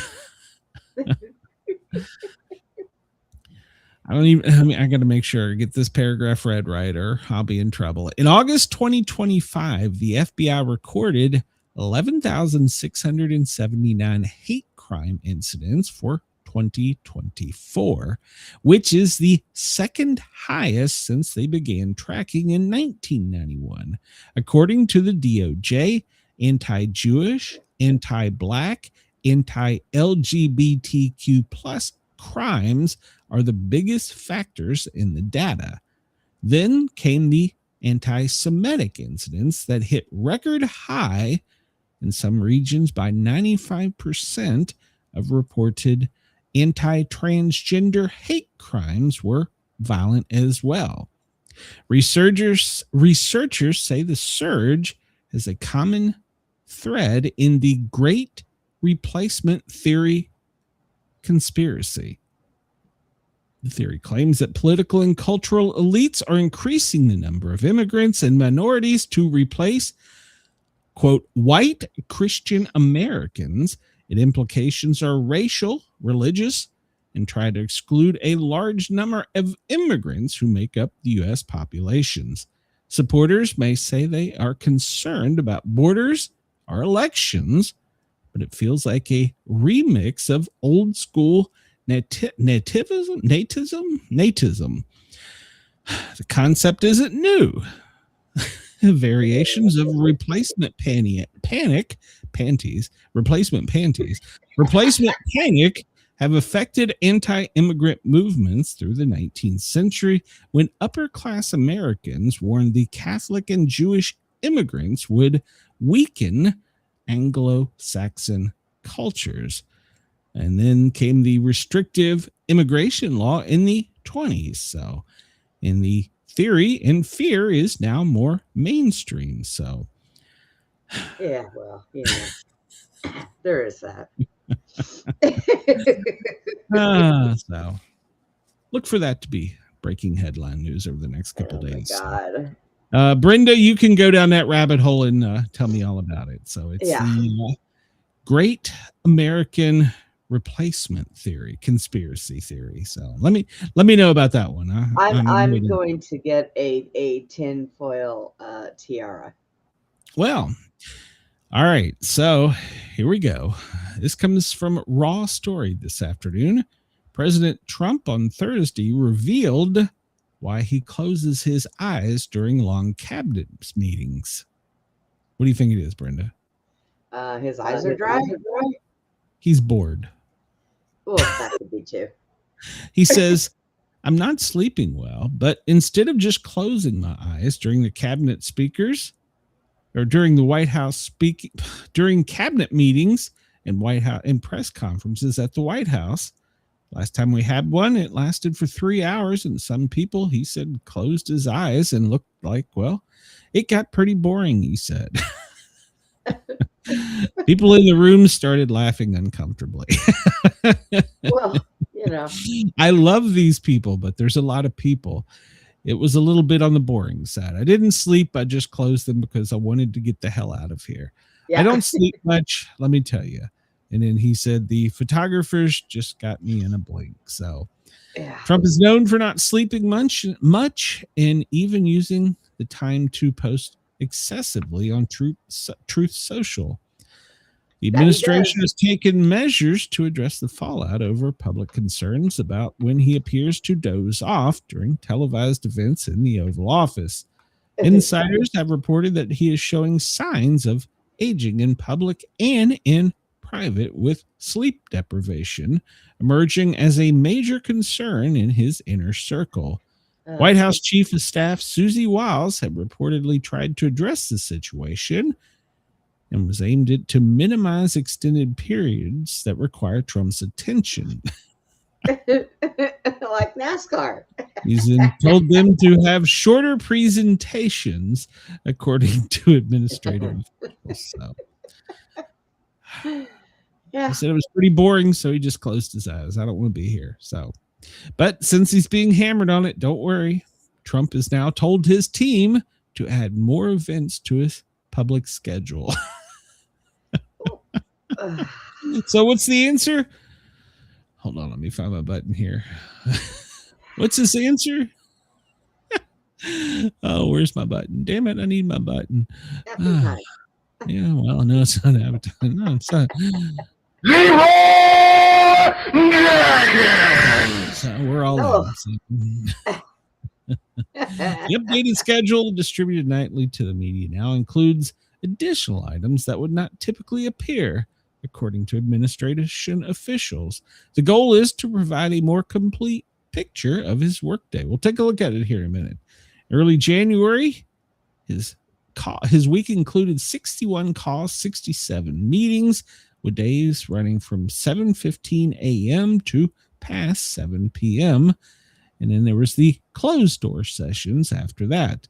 got to make sure I get this paragraph read right or I'll be in trouble. In August 2025, the FBI recorded 11,679 hate crime incidents for 2024, which is the second highest since they began tracking in 1991. According to the DOJ, anti-Jewish, anti-Black, anti-LGBTQ plus crimes are the biggest factors in the data. Then came the anti-Semitic incidents that hit record high in some regions by 95% of reported anti-transgender hate crimes were violent as well. Researchers say the surge is a common thread in the Great Replacement Theory conspiracy. The theory claims that political and cultural elites are increasing the number of immigrants and minorities to replace, quote, white Christian Americans. Its implications are racial, religious, and try to exclude a large number of immigrants who make up the U.S. populations. Supporters may say they are concerned about borders or elections, but it feels like a remix of old school nativism. The concept isn't new. Variations of replacement panic have affected anti-immigrant movements through the 19th century when upper-class Americans warned the Catholic and Jewish immigrants would weaken Anglo-Saxon cultures. And then came the restrictive immigration law in the 20s. So in the theory, and fear is now more mainstream. So yeah, well, there is that. So look for that to be breaking headline news over the next couple days. God. Brenda, you can go down that rabbit hole and tell me all about it. So it's the Great American Replacement Theory, conspiracy theory. So let me know about that one. I'm going to get a tinfoil tiara. Well, all right. So here we go. This comes from Raw Story this afternoon. President Trump on Thursday revealed why he closes his eyes during long cabinet meetings. What do you think it is, Brenda? His eyes are dry. He's bored. Well, that could be too. He says, I'm not sleeping well, but instead of just closing my eyes during the cabinet speakers or during the White House during cabinet meetings and White House and press conferences at the White House, last time we had one, it lasted for 3 hours. And some people, he said, closed his eyes and looked like, well, it got pretty boring, he said. People in the room started laughing uncomfortably. Well, I love these people, but there's a lot of people. It was a little bit on the boring side. I didn't sleep. I just closed them because I wanted to get the hell out of here. Yeah. I don't sleep much, let me tell you. And then he said the photographers just got me in a blink. So Trump is known for not sleeping much and even using the time to post excessively on Truth Social. The administration has taken measures to address the fallout over public concerns about when he appears to doze off during televised events in the Oval Office. Insiders have reported that he is showing signs of aging in public and in private, with sleep deprivation emerging as a major concern in his inner circle. White House Chief of Staff Susie Wiles had reportedly tried to address the situation and was aimed at to minimize extended periods that require Trump's attention. Like NASCAR. He's told them to have shorter presentations, according to administrative officials. So. He said it was pretty boring, so he just closed his eyes. I don't want to be here. So, but since he's being hammered on it, don't worry. Trump has now told his team to add more events to his public schedule. So what's the answer? Hold on, let me find my button here. What's his answer? Oh, where's my button? Damn it, I need my button. Yeah, well, no, it's not Avatar. No, it's not. So we're all in. So. The updated schedule distributed nightly to the media now includes additional items that would not typically appear, according to administration officials. The goal is to provide a more complete picture of his workday. We'll take a look at it here in a minute. Early January, his week included 61 calls, 67 meetings, with days running from 7:15 a.m. to past 7 p.m. And then there was the closed door sessions after that.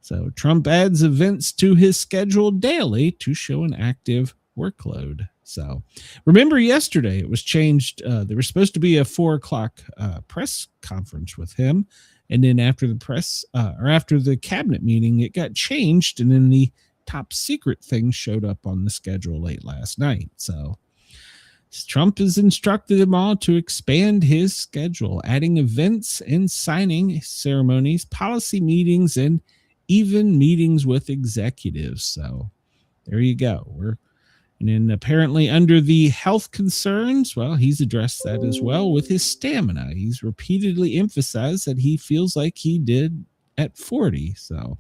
So Trump adds events to his schedule daily to show an active workload. So remember yesterday it was changed. There was supposed to be a 4:00 press conference with him. And then after the press or after the cabinet meeting, it got changed. And then the top secret thing showed up on the schedule late last night. So Trump has instructed them all to expand his schedule, adding events and signing ceremonies, policy meetings, and even meetings with executives. So there you go. And then apparently under the health concerns, well, he's addressed that as well with his stamina. He's repeatedly emphasized that he feels like he did at 40. So,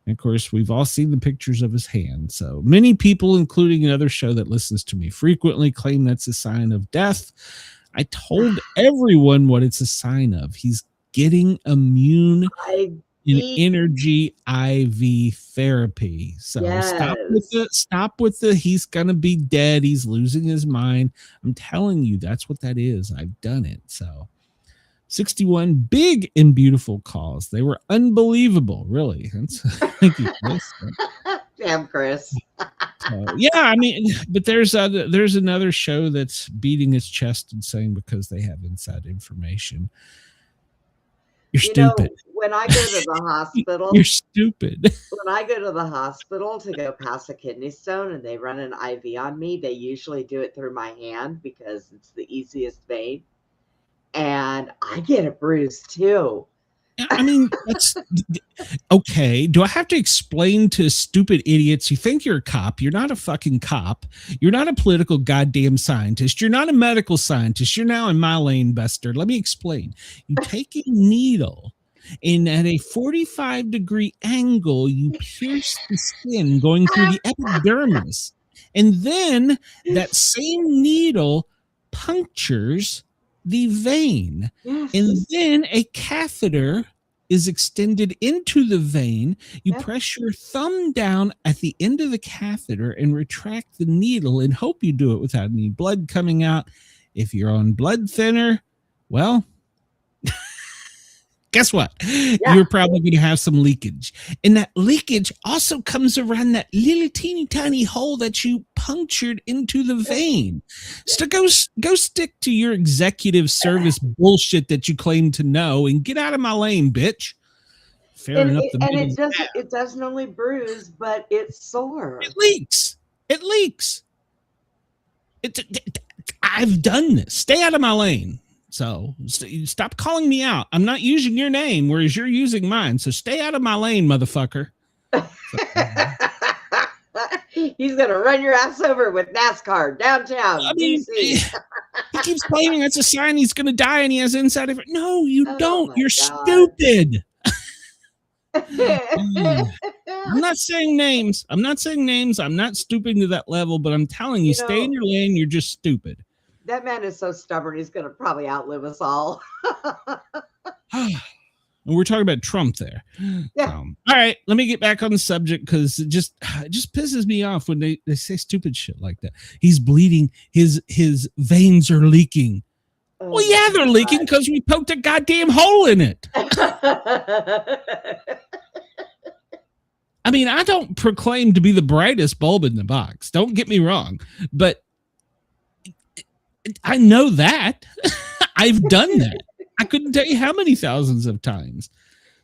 and of course, we've all seen the pictures of his hand. So many people, including another show that listens to me frequently, claim that's a sign of death. I told everyone what it's a sign of. He's getting immune in energy IV therapy. So Yes. stop with the he's gonna be dead, he's losing his mind. I'm telling you, that's what that is. I've done it. So 61 big and beautiful calls. They were unbelievable, really. Thank you, Chris. Damn, Chris. Yeah, I mean, but there's another show that's beating its chest and saying because they have inside information. You're stupid. When I go to the hospital, you're stupid. When I go to the hospital to go pass a kidney stone and they run an IV on me, they usually do it through my hand because it's the easiest vein. And I get a bruise too. I mean, that's okay. Do I have to explain to stupid idiots? You think you're a cop. You're not a fucking cop. You're not a political goddamn scientist. You're not a medical scientist. You're now in my lane, Buster. Let me explain. You take a needle and at a 45-degree angle, you pierce the skin going through the epidermis. And then that same needle punctures the vein. Yes. And then a catheter is extended into the vein. You press your thumb down at the end of the catheter and retract the needle and hope you do it without any blood coming out. If you're on blood thinner, well, guess what? Yeah. You're probably going to have some leakage. And that leakage also comes around that little teeny tiny hole that you punctured into the vein. So go stick to your executive service bullshit that you claim to know and get out of my lane, bitch. Fair enough. It doesn't only bruise, but it's sore. It leaks. I've done this. Stay out of my lane. So stop calling me out. I'm not using your name, whereas you're using mine. So stay out of my lane, motherfucker. He's going to run your ass over with NASCAR downtown. I mean, he keeps claiming that's a sign he's going to die and he has inside of it. No, you don't. You're stupid. I'm not saying names. I'm not stooping to that level, but I'm telling you, stay in your lane. You're just stupid. That man is so stubborn. He's going to probably outlive us all. And we're talking about Trump there. Yeah. All right, let me get back on the subject because it just pisses me off when they say stupid shit like that. He's bleeding. His veins are leaking. Oh, well, yeah, they're leaking because we poked a goddamn hole in it. I mean, I don't proclaim to be the brightest bulb in the box. Don't get me wrong, but I know that. I've done that. I couldn't tell you how many thousands of times.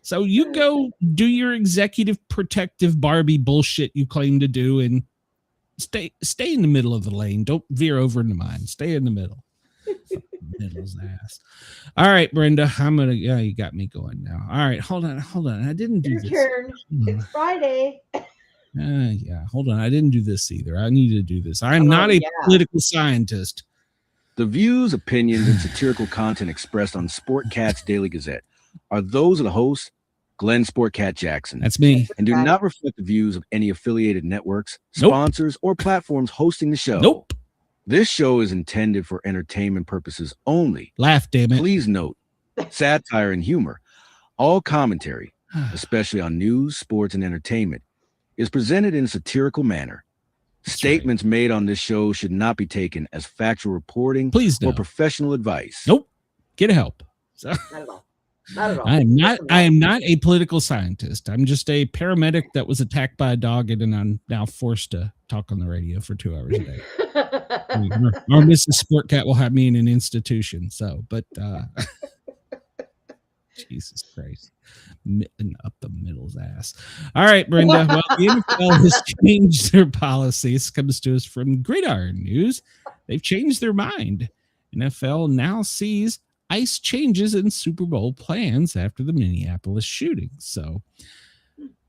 So you go do your executive protective Barbie bullshit you claim to do and stay in the middle of the lane. Don't veer over into mine. Stay in the middle. Middle's ass. All right, Brenda, you got me going now. All right, hold on. I didn't do this. Your turn. It's Friday. Yeah, hold on. I didn't do this either. I need to do this. I'm not a political scientist. The views, opinions, and satirical content expressed on Sportcat's Daily Gazette are those of the host, Glenn Sportcat Jackson. That's me. And do not reflect the views of any affiliated networks, sponsors, or platforms hosting the show. Nope. This show is intended for entertainment purposes only. Laugh, damn it. Please note, satire and humor, all commentary, especially on news, sports, and entertainment, is presented in a satirical manner. Statements made on this show should not be taken as factual reporting Please or don't. professional advice. Nope. Get help. So, Not at all. Not at all. I am not a political scientist. I'm just a paramedic that was attacked by a dog, and I'm now forced to talk on the radio for 2 hours a day. Or Mrs. Sportcat will have me in an institution. So, but Jesus Christ, mitten up the middle's ass. All right, Brenda. Well, the NFL has changed their policies. Comes to us from Gridiron News. They've changed their mind. NFL now sees ICE changes in Super Bowl plans after the Minneapolis shooting. So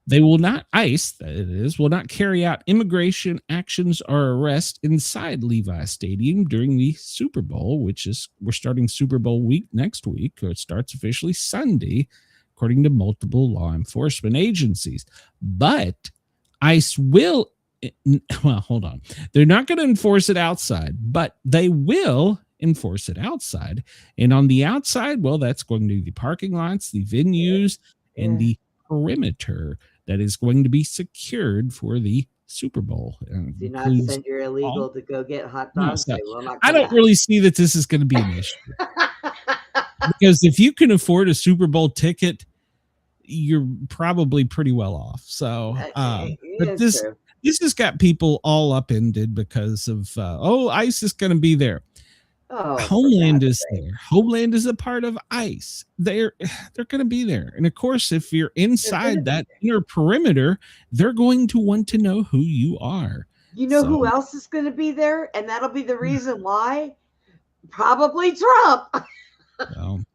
they will not, ICE, that it is, will not carry out immigration actions or arrests inside Levi Stadium during the Super Bowl, we're starting Super Bowl week next week, or it starts officially Sunday, according to multiple law enforcement agencies. But ICE will, well, hold on. They're not going to enforce it outside, but they will enforce it outside. And on the outside, well, that's going to be the parking lots, the venues, and the perimeter that is going to be secured for the Super Bowl. Do not send your illegal to go get hot dogs. I don't really see that this is going to be an issue. Because if you can afford a Super Bowl ticket, you're probably pretty well off. So, but this has got people all upended because of, ICE is going to be there. Oh, Homeland is there. Homeland is a part of ICE. They're going to be there. And of course, if you're inside that inner perimeter, they're going to want to know who you are. You know who else is going to be there? And that'll be the reason why? Probably Trump. Well,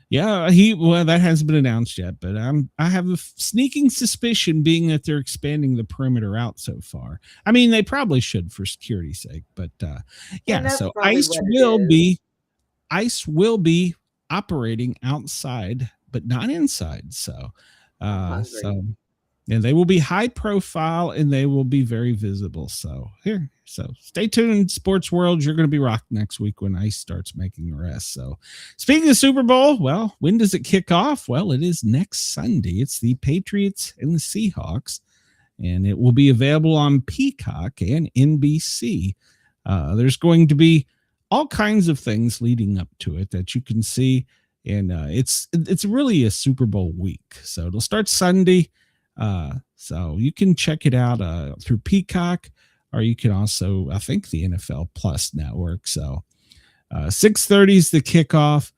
yeah, that hasn't been announced yet, but I have a sneaking suspicion, being that they're expanding the perimeter out so far. I mean, they probably should for security's sake, but yeah. So ICE will be operating outside, but not inside. So, and they will be high profile and they will be very visible. So stay tuned in sports world. You're going to be rocked next week when ICE starts making arrests. So speaking of Super Bowl, well, when does it kick off? Well, it is next Sunday. It's the Patriots and the Seahawks, and it will be available on Peacock and NBC. There's going to be all kinds of things leading up to it that you can see. And it's really a Super Bowl week. So it'll start Sunday. So you can check it out through Peacock, or you can also, I think, the NFL Plus network. So 6:30 is the kickoff.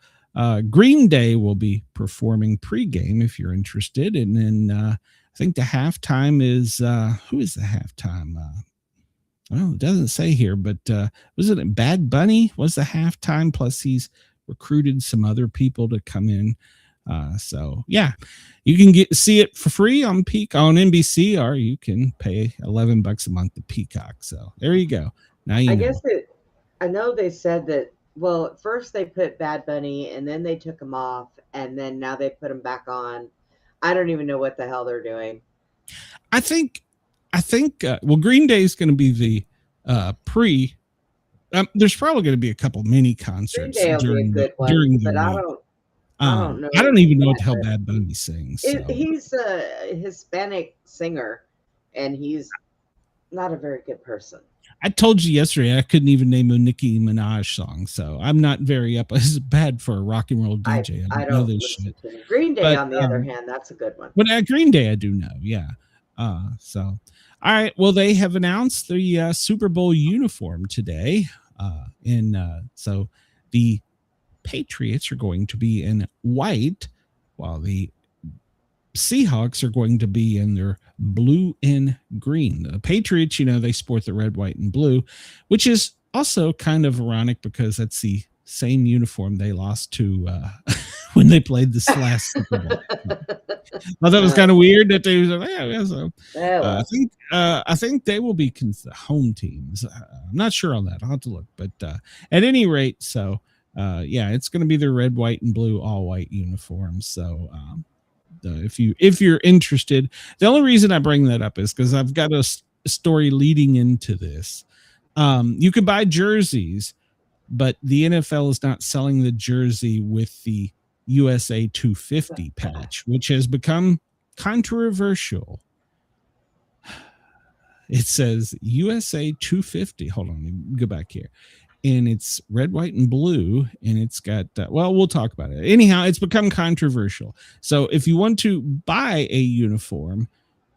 Green Day will be performing pregame if you're interested. And then I think the halftime is, who is the halftime? Well, it doesn't say here, but wasn't it Bad Bunny was the halftime? Plus he's recruited some other people to come in. So yeah, you can see it for free on NBC, or you can pay $11 a month to Peacock. So there you go. Now you know. I know they said that. Well, at first they put Bad Bunny, and then they took him off, and then now they put him back on. I don't even know what the hell they're doing. I think. Well, Green Day is going to be the pre. There's probably going to be a couple mini concerts during the week. I don't even know what the hell Bad Bunny sings. So. He's a Hispanic singer, and he's not a very good person. I told you yesterday I couldn't even name a Nicki Minaj song, so I'm not very up. It's bad for a rock and roll DJ. I don't know this shit. Green Day, on the other hand, that's a good one. But Green Day, I do know, yeah. So, all right. Well, they have announced the Super Bowl uniform today, so the Patriots are going to be in white, while the Seahawks are going to be in their blue and green. The Patriots, they sport the red, white, and blue, which is also kind of ironic because that's the same uniform they lost to when they played this last Super Bowl. Well, that was kind of weird that they I think they will be home teams. I'm not sure on that. I'll have to look, but at any rate, so it's going to be their red, white, and blue all white uniforms. So if you're interested, the only reason I bring that up is because I've got a story leading into this. You could buy jerseys, but the NFL is not selling the jersey with the USA 250 patch, which has become controversial. It says USA 250. Hold on, let me go back here. And it's red, white, and blue. And it's got, well, we'll talk about it. Anyhow, it's become controversial. So if you want to buy a uniform,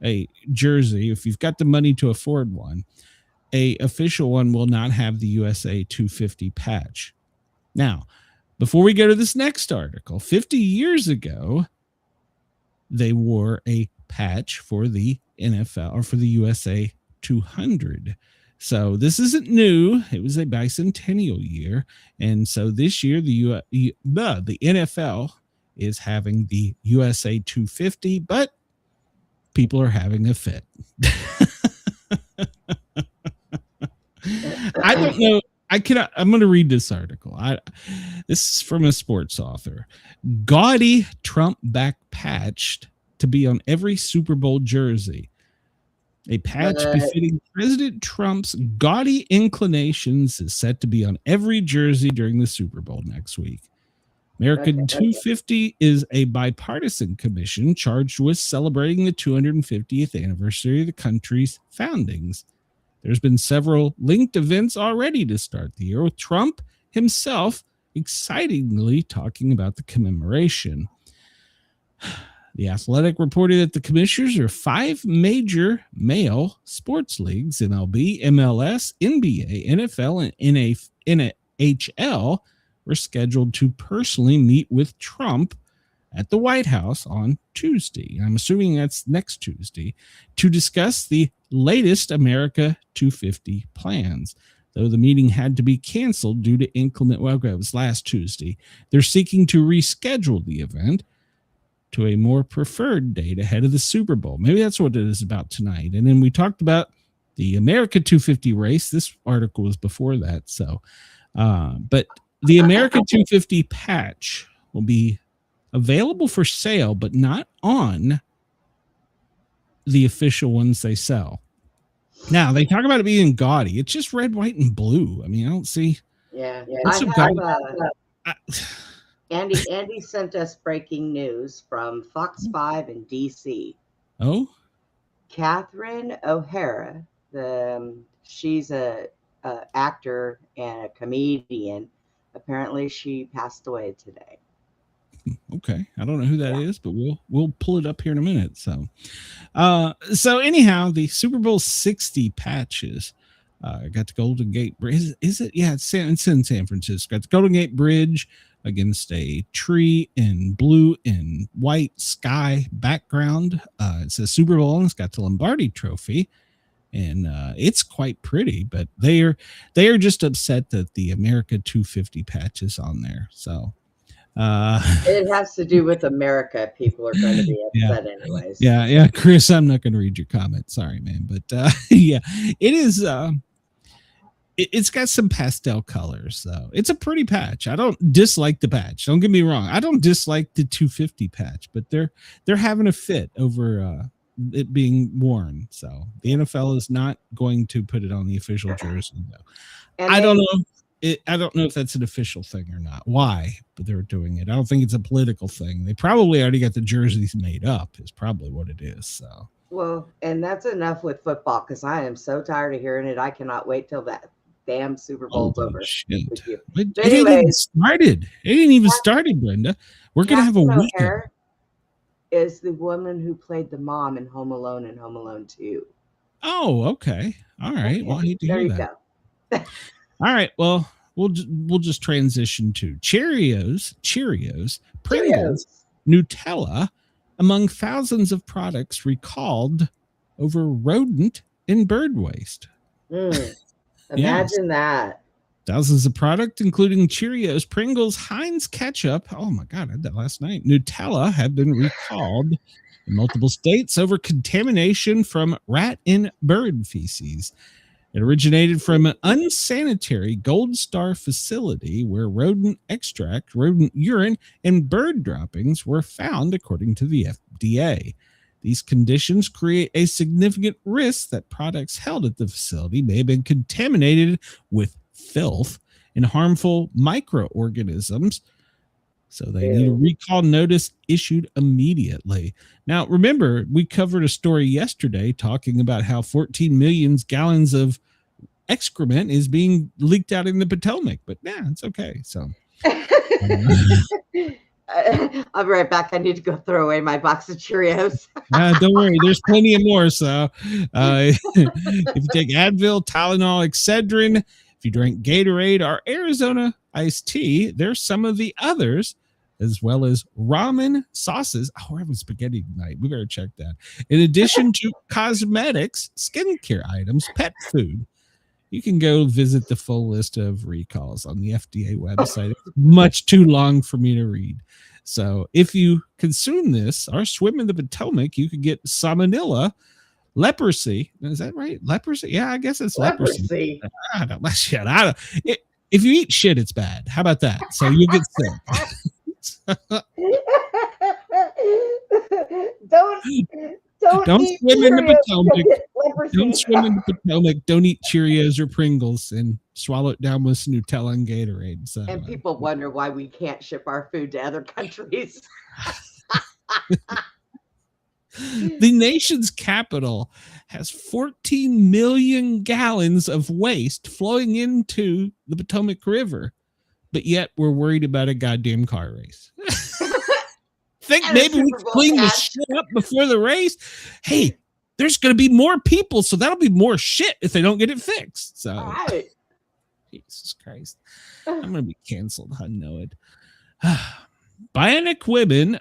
a jersey, if you've got the money to afford one, a official one will not have the USA 250 patch. Now, before we go to this next article, 50 years ago, they wore a patch for the NFL or for the USA 200. So this isn't new. It was a bicentennial year. And so this year, the NFL is having the USA 250, but people are having a fit. I don't know. I'm going to read this article. This is from a sports author. Gaudy Trump back patched to be on every Super Bowl jersey. A patch befitting President Trump's gaudy inclinations is set to be on every jersey during the Super Bowl next week. American 250 is a bipartisan commission charged with celebrating the 250th anniversary of the country's foundings. There's been several linked events already to start the year, with Trump himself excitingly talking about the commemoration. The Athletic reported that the commissioners of 5 major male sports leagues, MLB, MLS, NBA, NFL, and NHL, were scheduled to personally meet with Trump at the White House on Tuesday. I'm assuming that's next Tuesday, to discuss the latest America 250 plans. Though the meeting had to be canceled due to inclement weather, it was last Tuesday. They're seeking to reschedule the event to a more preferred date ahead of the Super Bowl. Maybe that's what it is about tonight. And then we talked about the America 250 race. This article was before that. So, but the America 250 patch will be available for sale, but not on the official ones they sell. Now, they talk about it being gaudy. It's just red, white, and blue. I mean, I don't see. Yeah. Andy sent us breaking news from Fox 5 in DC. Oh? Catherine O'Hara, she's a actor and a comedian. Apparently, she passed away today. Okay, I don't know who that is, but we'll pull it up here in a minute. So anyhow, the Super Bowl 60 patches got the Golden Gate Bridge. Is it? Yeah, it's in San Francisco. Got the Golden Gate Bridge against a tree in blue and white sky background. It says Super Bowl, and it's got the Lombardi Trophy, and it's quite pretty. But they are just upset that the America 250 patch is on there. So. It has to do with America. People are going to be upset anyways. Yeah, Chris, I'm not going to read your comment. Sorry, man. But yeah, it is. It's got some pastel colors, though. It's a pretty patch. I don't dislike the patch. Don't get me wrong. I don't dislike the 250 patch, but they're having a fit over it being worn. So the NFL is not going to put it on the official jersey, though. I don't know. I don't know if that's an official thing or not. Why? But they're doing it. I don't think it's a political thing. They probably already got the jerseys made up. Is probably what it is. So. Well, and that's enough with football because I am so tired of hearing it. I cannot wait till that damn Super Bowl's over. Shit. It ain't even started. It ain't even started, Brenda. We're gonna have a weekend. Is the woman who played the mom in Home Alone and Home Alone 2. Oh, okay. All right. Well, I hate to hear that. Go. All right. Well, we'll just transition to Cheerios, Pringles, Nutella, among thousands of products recalled over rodent and bird waste. Imagine that. Thousands of products, including Cheerios, Pringles, Heinz ketchup. Oh my God, I had that last night. Nutella have been recalled in multiple states over contamination from rat and bird feces. It originated from an unsanitary Gold Star facility where rodent extract, rodent urine, and bird droppings were found, according to the FDA. These conditions create a significant risk that products held at the facility may have been contaminated with filth and harmful microorganisms So they need a recall notice issued immediately. Now, remember, we covered a story yesterday talking about how 14 million gallons of excrement is being leaked out in the Potomac, but it's okay. So I'll be right back. I need to go throw away my box of Cheerios. don't worry, there's plenty of more. So if you take Advil, Tylenol, Excedrin, if you drink Gatorade or Arizona iced tea, there's some of the others, as well as ramen, sauces. Oh, we're having spaghetti tonight. We better check that. In addition to cosmetics, skincare items, pet food. You can go visit the full list of recalls on the FDA website. It's much too long for me to read. So if you consume this or swim in the Potomac, you could get salmonella, leprosy. Is that right? Leprosy? Yeah, I guess it's leprosy. I don't know. If you eat shit, it's bad. How about that? So you get sick. Don't swim in the Potomac. Don't swim in the Potomac. Don't eat Cheerios or Pringles and swallow it down with Nutella and Gatorade. So, and people wonder why we can't ship our food to other countries. The nation's capital has 14 million gallons of waste flowing into the Potomac River, but yet we're worried about a goddamn car race. Think maybe we clean the shit up before the race. Hey, there's going to be more people, so that'll be more shit if they don't get it fixed. So, right. Jesus Christ, I'm going to be canceled. I know it. Bionic women.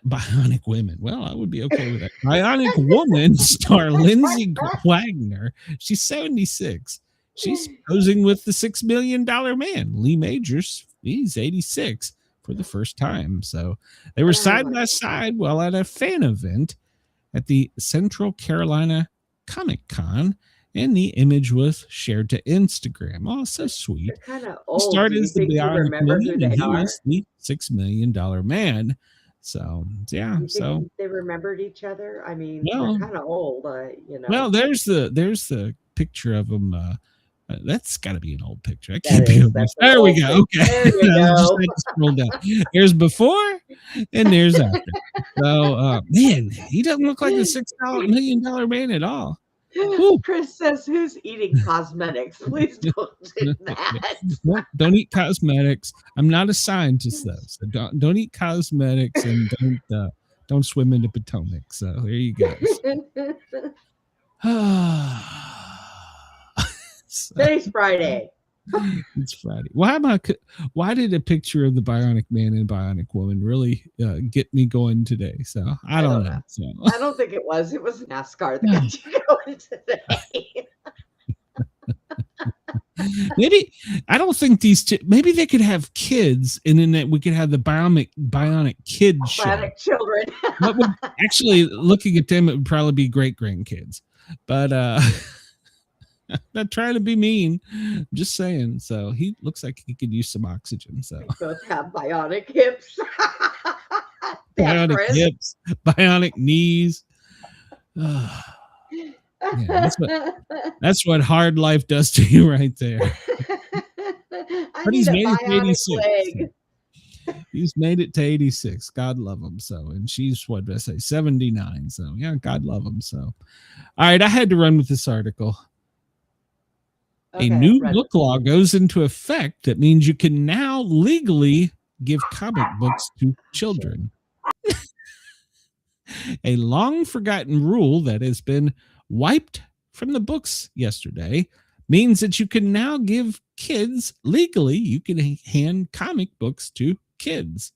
Well, I would be okay with that. Bionic Woman star Lindsay Wagner. She's 76. She's posing with the $6 million man, Lee Majors. He's 86. For the first time. So they were side by side while at a fan event at the Central Carolina Comic Con, and the image was shared to Instagram. Oh, so sweet. They're kind of old. Started as the Bionic Woman, and he was the $6 million man. So yeah, so they remembered each other. I mean, they're kind of old, you know. Well, there's the picture of them. That's got to be an old picture. I can't be. There we go. Okay. There you go. Scroll down. There's before and there's after. So, man, he doesn't look like a $6 million man at all. Ooh. Chris says, "Who's eating cosmetics? Please don't do that." No, don't eat cosmetics. I'm not a scientist though, so don't eat cosmetics, and don't swim in the Potomac. So there you go. Today's Friday. It's Friday. Why did a picture of the Bionic Man and Bionic Woman really get me going today? So I don't know. So. I don't think it was. It was NASCAR that got you going today. Maybe I don't think these two. Maybe they could have kids, and then that we could have the Bionic Kid show. Bionic children. But actually, looking at them, it would probably be great grandkids. But I'm not trying to be mean. I'm just saying. So he looks like he could use some oxygen. So we both have bionic hips. Bionic hips, bionic knees. Yeah, that's what hard life does to you right there. But he's made it to 86. He's made it to 86. God love him. So, and she's what did I say, 79. So yeah, God love him. So, all right, I had to run with this article. Okay, a new book law goes into effect that means you can now legally give comic books to children. A long forgotten rule that has been wiped from the books yesterday means that you can now give kids legally, you can hand comic books to kids.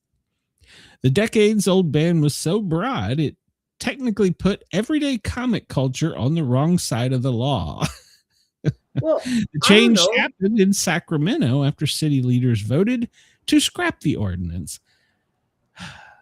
The decades-old ban was so broad, it technically put everyday comic culture on the wrong side of the law. Well, the change happened in Sacramento after city leaders voted to scrap the ordinance.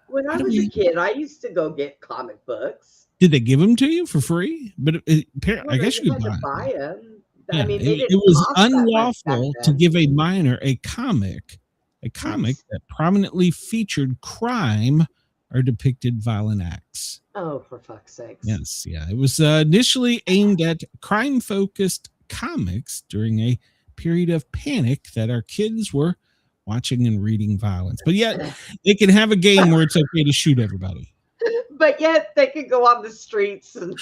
When I was a kid, I used to go get comic books. Did they give them to you for free? But I guess you could buy them. Yeah, I mean, it was unlawful to give a minor a comic that prominently featured crime or depicted violent acts. Oh, for fuck's sake. Yes, yeah. It was initially aimed at crime-focused comics during a period of panic that our kids were watching and reading violence. But yet they can have a game where it's okay to shoot everybody. But yet they can go on the streets and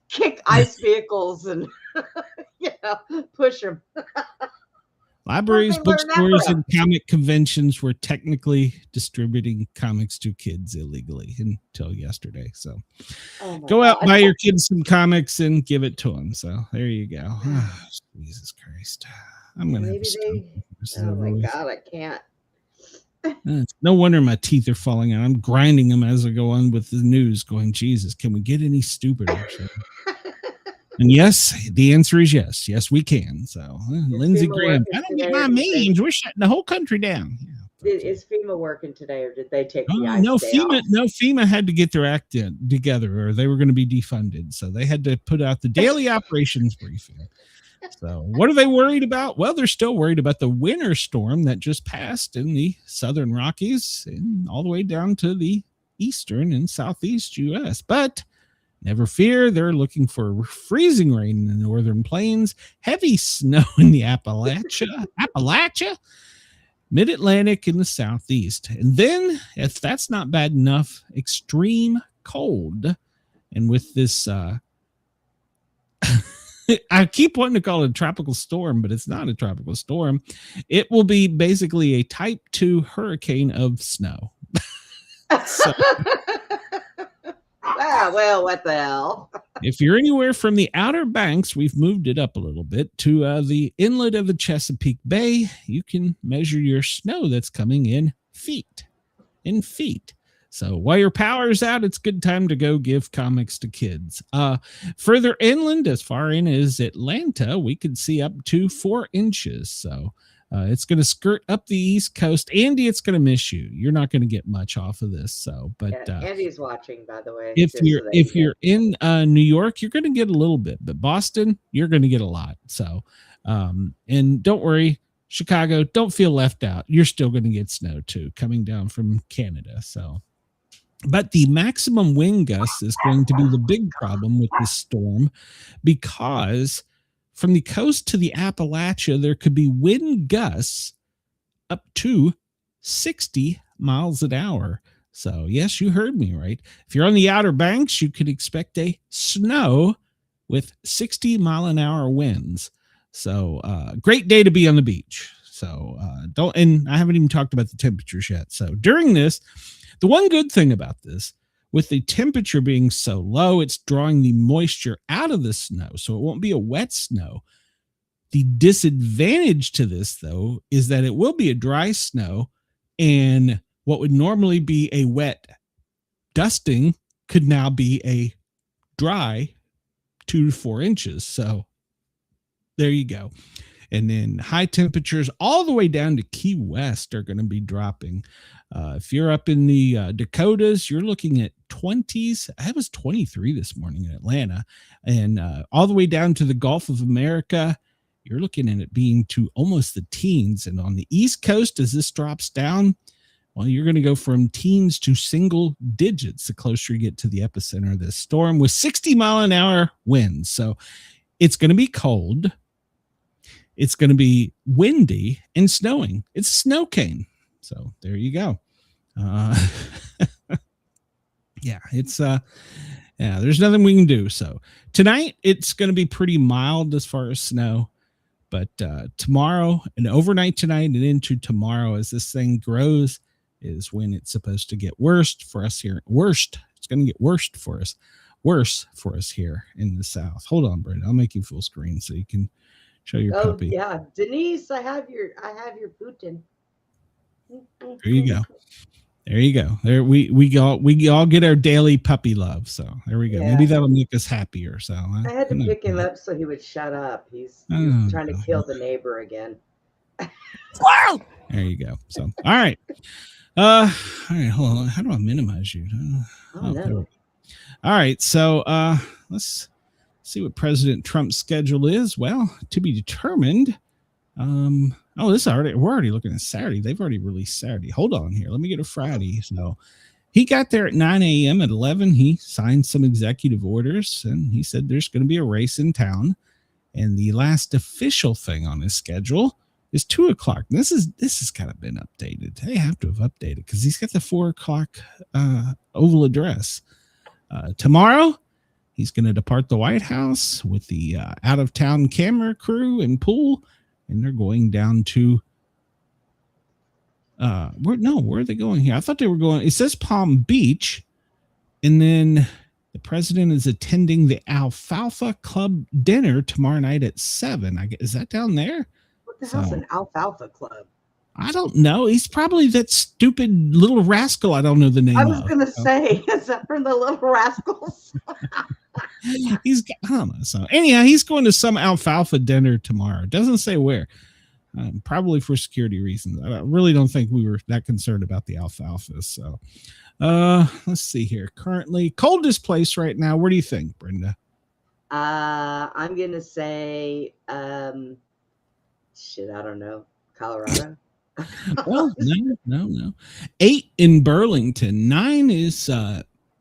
kick ICE vehicles and push them. Libraries, bookstores, and comic conventions were technically distributing comics to kids illegally until yesterday. So go out, buy your kids some comics and give it to them. So there you go. Oh, Jesus Christ. I'm going to have to Oh my God, I can't. No wonder my teeth are falling out. I'm grinding them as I go on with the news going, Jesus, can we get any stupider? And yes, the answer is yes. Yes, we can. So, Lindsey Graham, I don't get my memes. We're shutting the whole country down. Yeah. Is FEMA working today, or did they take the ice FEMA had to get their act together, or they were going to be defunded. So they had to put out the daily operations briefing. So what are they worried about? Well, they're still worried about the winter storm that just passed in the southern Rockies and all the way down to the eastern and southeast U.S. But never fear, they're looking for freezing rain in the northern plains, heavy snow in the Appalachia, mid-Atlantic in the southeast. And then, if that's not bad enough, extreme cold. And with this, I keep wanting to call it a tropical storm, but it's not a tropical storm. It will be basically a type 2 hurricane of snow. So, well, what the hell? If you're anywhere from the Outer Banks, we've moved it up a little bit to the inlet of the Chesapeake Bay. You can measure your snow that's coming in feet. So while your power's out, it's a good time to go give comics to kids. Further inland, as far in as Atlanta, we could see up to 4 inches. So it's going to skirt up the East Coast. Andy, it's going to miss you. You're not going to get much off of this. So, but Andy's watching, by the way. If you're in New York, you're going to get a little bit, but Boston, you're going to get a lot. So, and don't worry, Chicago, don't feel left out. You're still going to get snow too, coming down from Canada. So, but the maximum wind gusts is going to be the big problem with this storm, because from the coast to the Appalachia, there could be wind gusts up to 60 miles an hour. So, yes, you heard me right. If you're on the Outer Banks, you could expect a snow with 60 mile an hour winds. So, great day to be on the beach. So, and I haven't even talked about the temperatures yet. So, during this, the one good thing about this, with the temperature being so low, it's drawing the moisture out of the snow, so it won't be a wet snow. The disadvantage to this, though, is that it will be a dry snow, and what would normally be a wet dusting could now be a dry 2 to 4 inches. So there you go. And then high temperatures all the way down to Key West are going to be dropping. If you're up in the Dakotas, you're looking at 20s. I was 23 this morning in Atlanta. And all the way down to the Gulf of America, you're looking at it being to almost the teens. And on the East Coast, as this drops down, well, you're going to go from teens to single digits the closer you get to the epicenter of this storm with 60 mile an hour winds. So it's going to be cold. It's going to be windy and snowing. It's a snow cane. So there you go. There's nothing we can do. So tonight it's going to be pretty mild as far as snow, but tomorrow and overnight tonight and into tomorrow, as this thing grows, is when it's supposed to get worse for us here. It's going to get worse for us here in the South. Hold on, Brenda. I'll make you full screen so you can show your puppy. Yeah, Denise, I have your Putin. There you go. There you go. There we all get our daily puppy love. So there we go. Yeah. Maybe that'll make us happier. So I had to pick him up so he would shut up. He's trying to kill the neighbor again. There you go. So all right. Hold on. How do I minimize you? No. All right. So let's see what President Trump's schedule is. Well, to be determined. We're already looking at Saturday. They've already released Saturday. Hold on here. Let me get a Friday. So he got there at 9 a.m. At 11, he signed some executive orders, and he said there's going to be a race in town. And the last official thing on his schedule is 2 o'clock. This has kind of been updated. They have to have updated because he's got the 4 o'clock Oval Address. Tomorrow, he's going to depart the White House with the out-of-town camera crew and pool, and they're going down to where are they going here? I thought they were going. It says Palm Beach, and then the president is attending the Alfalfa Club dinner tomorrow night at 7. Is that down there? What the hell's an Alfalfa Club? I don't know. He's probably that stupid little rascal. I don't know the name. I was going to say, is that from the Little Rascals? I don't know. So anyhow, he's going to some alfalfa dinner tomorrow. Doesn't say where. Probably for security reasons. I really don't think we were that concerned about the alfalfa. So let's see here. Currently, coldest place right now. Where do you think, Brenda? I'm going to say, I don't know. Colorado? Well, no. 8 in Burlington. 9 is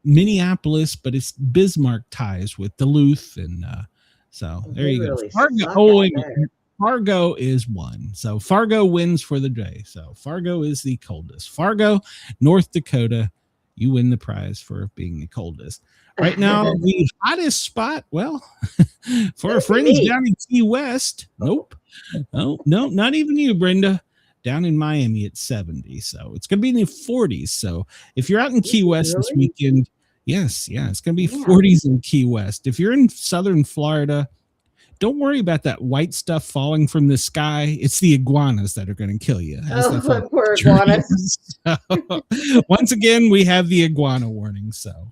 Minneapolis, but it's Bismarck ties with Duluth, and so there you go. Fargo is 1. So Fargo wins for the day. So Fargo is the coldest. Fargo, North Dakota, you win the prize for being the coldest. Right now, the hottest spot, well, for our friends down in Key West, nope. No, not even you, Brenda. Down in Miami at 70. So it's going to be in the 40s. So if you're out in Key West this weekend, it's going to be 40s in Key West. If you're in southern Florida, don't worry about that white stuff falling from the sky. It's the iguanas that are going to kill you. Poor iguanas. So, once again, we have the iguana warning. So,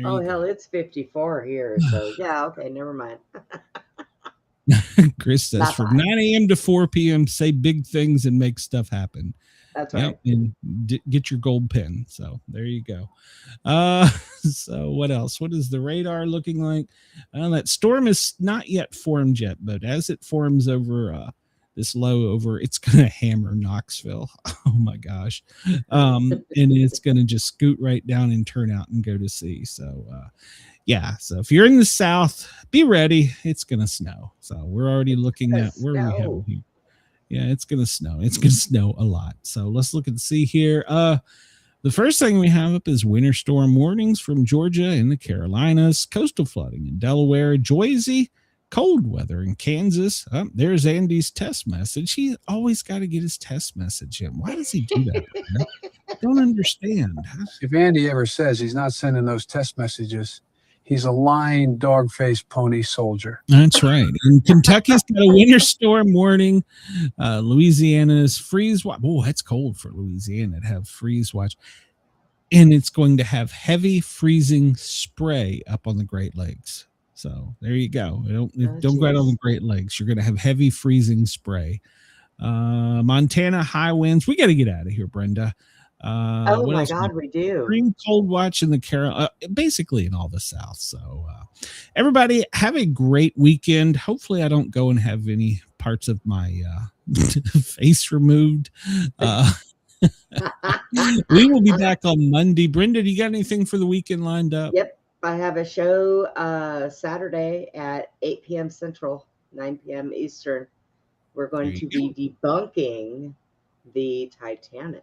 hell, it's 54 here. So, yeah, okay, never mind. Chris says from 9 a.m. to 4 p.m. say big things and make stuff happen. That's right. And get your gold pin. So there you go. So what else? What is the radar looking like? That storm is not yet formed yet, but as it forms over this low over, it's going to hammer Knoxville. Oh my gosh. And it's going to just scoot right down and turn out and go to sea. So, so if you're in the South, be ready. It's going to snow. So we're already looking at where we have here. Yeah, it's going to snow. It's going to snow a lot. So let's look and see here. The first thing we have up is winter storm warnings from Georgia and the Carolinas, coastal flooding in Delaware, Boise, cold weather in Kansas. There's Andy's test message. He always got to get his test message in. Why does he do that? I don't understand. If Andy ever says he's not sending those test messages, he's a lying, dog-faced pony soldier. That's right. And Kentucky's got a winter storm warning. Louisiana's freeze watch. Oh, that's cold for Louisiana to have freeze watch. And it's going to have heavy freezing spray up on the Great Lakes. So there you go. Don't go out on the Great Lakes. You're going to have heavy freezing spray. Montana high winds. We got to get out of here, Brenda. Oh my God, we do. Extreme cold watch in the Carolinas, basically in all the South. So everybody have a great weekend. Hopefully I don't go and have any parts of my face removed. We will be back on Monday. Brenda, do you got anything for the weekend lined up? Yep. I have a show Saturday at 8 p.m. Central, 9 p.m. Eastern. We're going to be debunking the Titanic.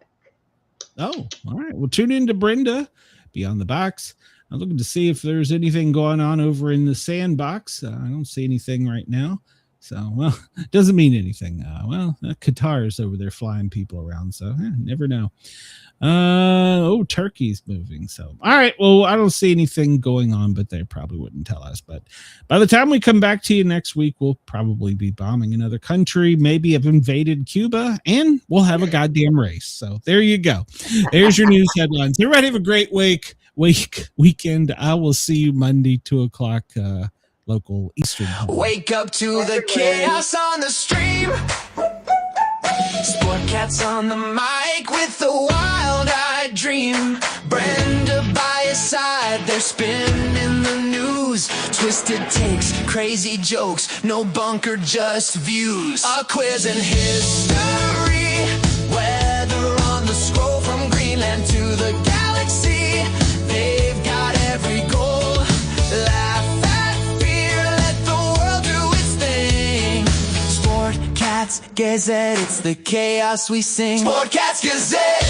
Oh, all right. Well, tune in to Brenda Beyond the Box. I'm looking to see if there's anything going on over in the sandbox. I don't see anything right now. So, well, it doesn't mean anything. Qatar's over there flying people around. So, never know. Turkey's moving. So, all right. Well, I don't see anything going on, but they probably wouldn't tell us. But by the time we come back to you next week, we'll probably be bombing another country, maybe have invaded Cuba, and we'll have a goddamn race. So there you go. There's your news headlines. Everybody have a great weekend. I will see you Monday, 2:00, local Eastern. Wake up to the chaos on the stream. Sportcat's on the mic with a wild-eyed dream. Brenda by his side, they're spinning the news. Twisted takes, crazy jokes, no bunker, just views. A quiz in history, weather on the scroll from Greenland to the galaxy. They've got every goal. Laugh at fear, let the world do its thing. Sportcat's Gazette, it's the chaos we sing. Sportcat's Gazette,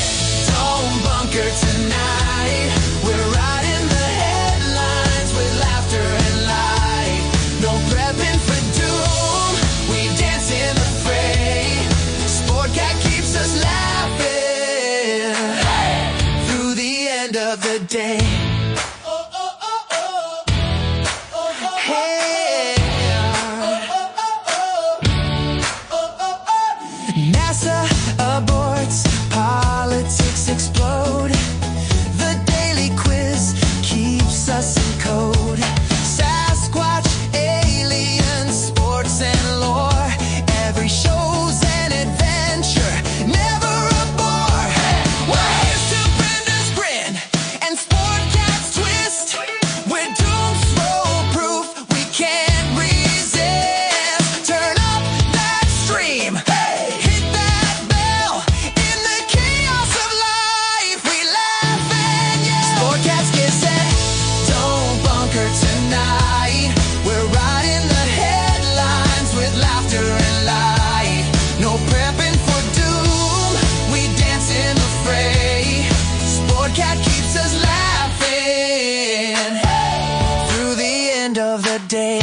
don't bunker tonight. We're riding the headlines with laughter and light. No prepping for doom, we dance in the fray. Sportcat keeps us laughing through the end of the day. NASA aborts, politics explode. The daily quiz keeps us in code. Sasquatch, aliens, sports and lore. Every show's an adventure, never a bore. We're here's to Brenda's grin and Sportcat's twist. We're doomsday proof, we can't resist. Turn up that stream. Hit that bell. In the chaos of life, we laugh and yell. Sportcats Gazette, don't bunker tonight. We're riding the headlines with laughter and light. No prepping for doom, we dance in the fray. Sportcat keeps us laughing through the end of the day.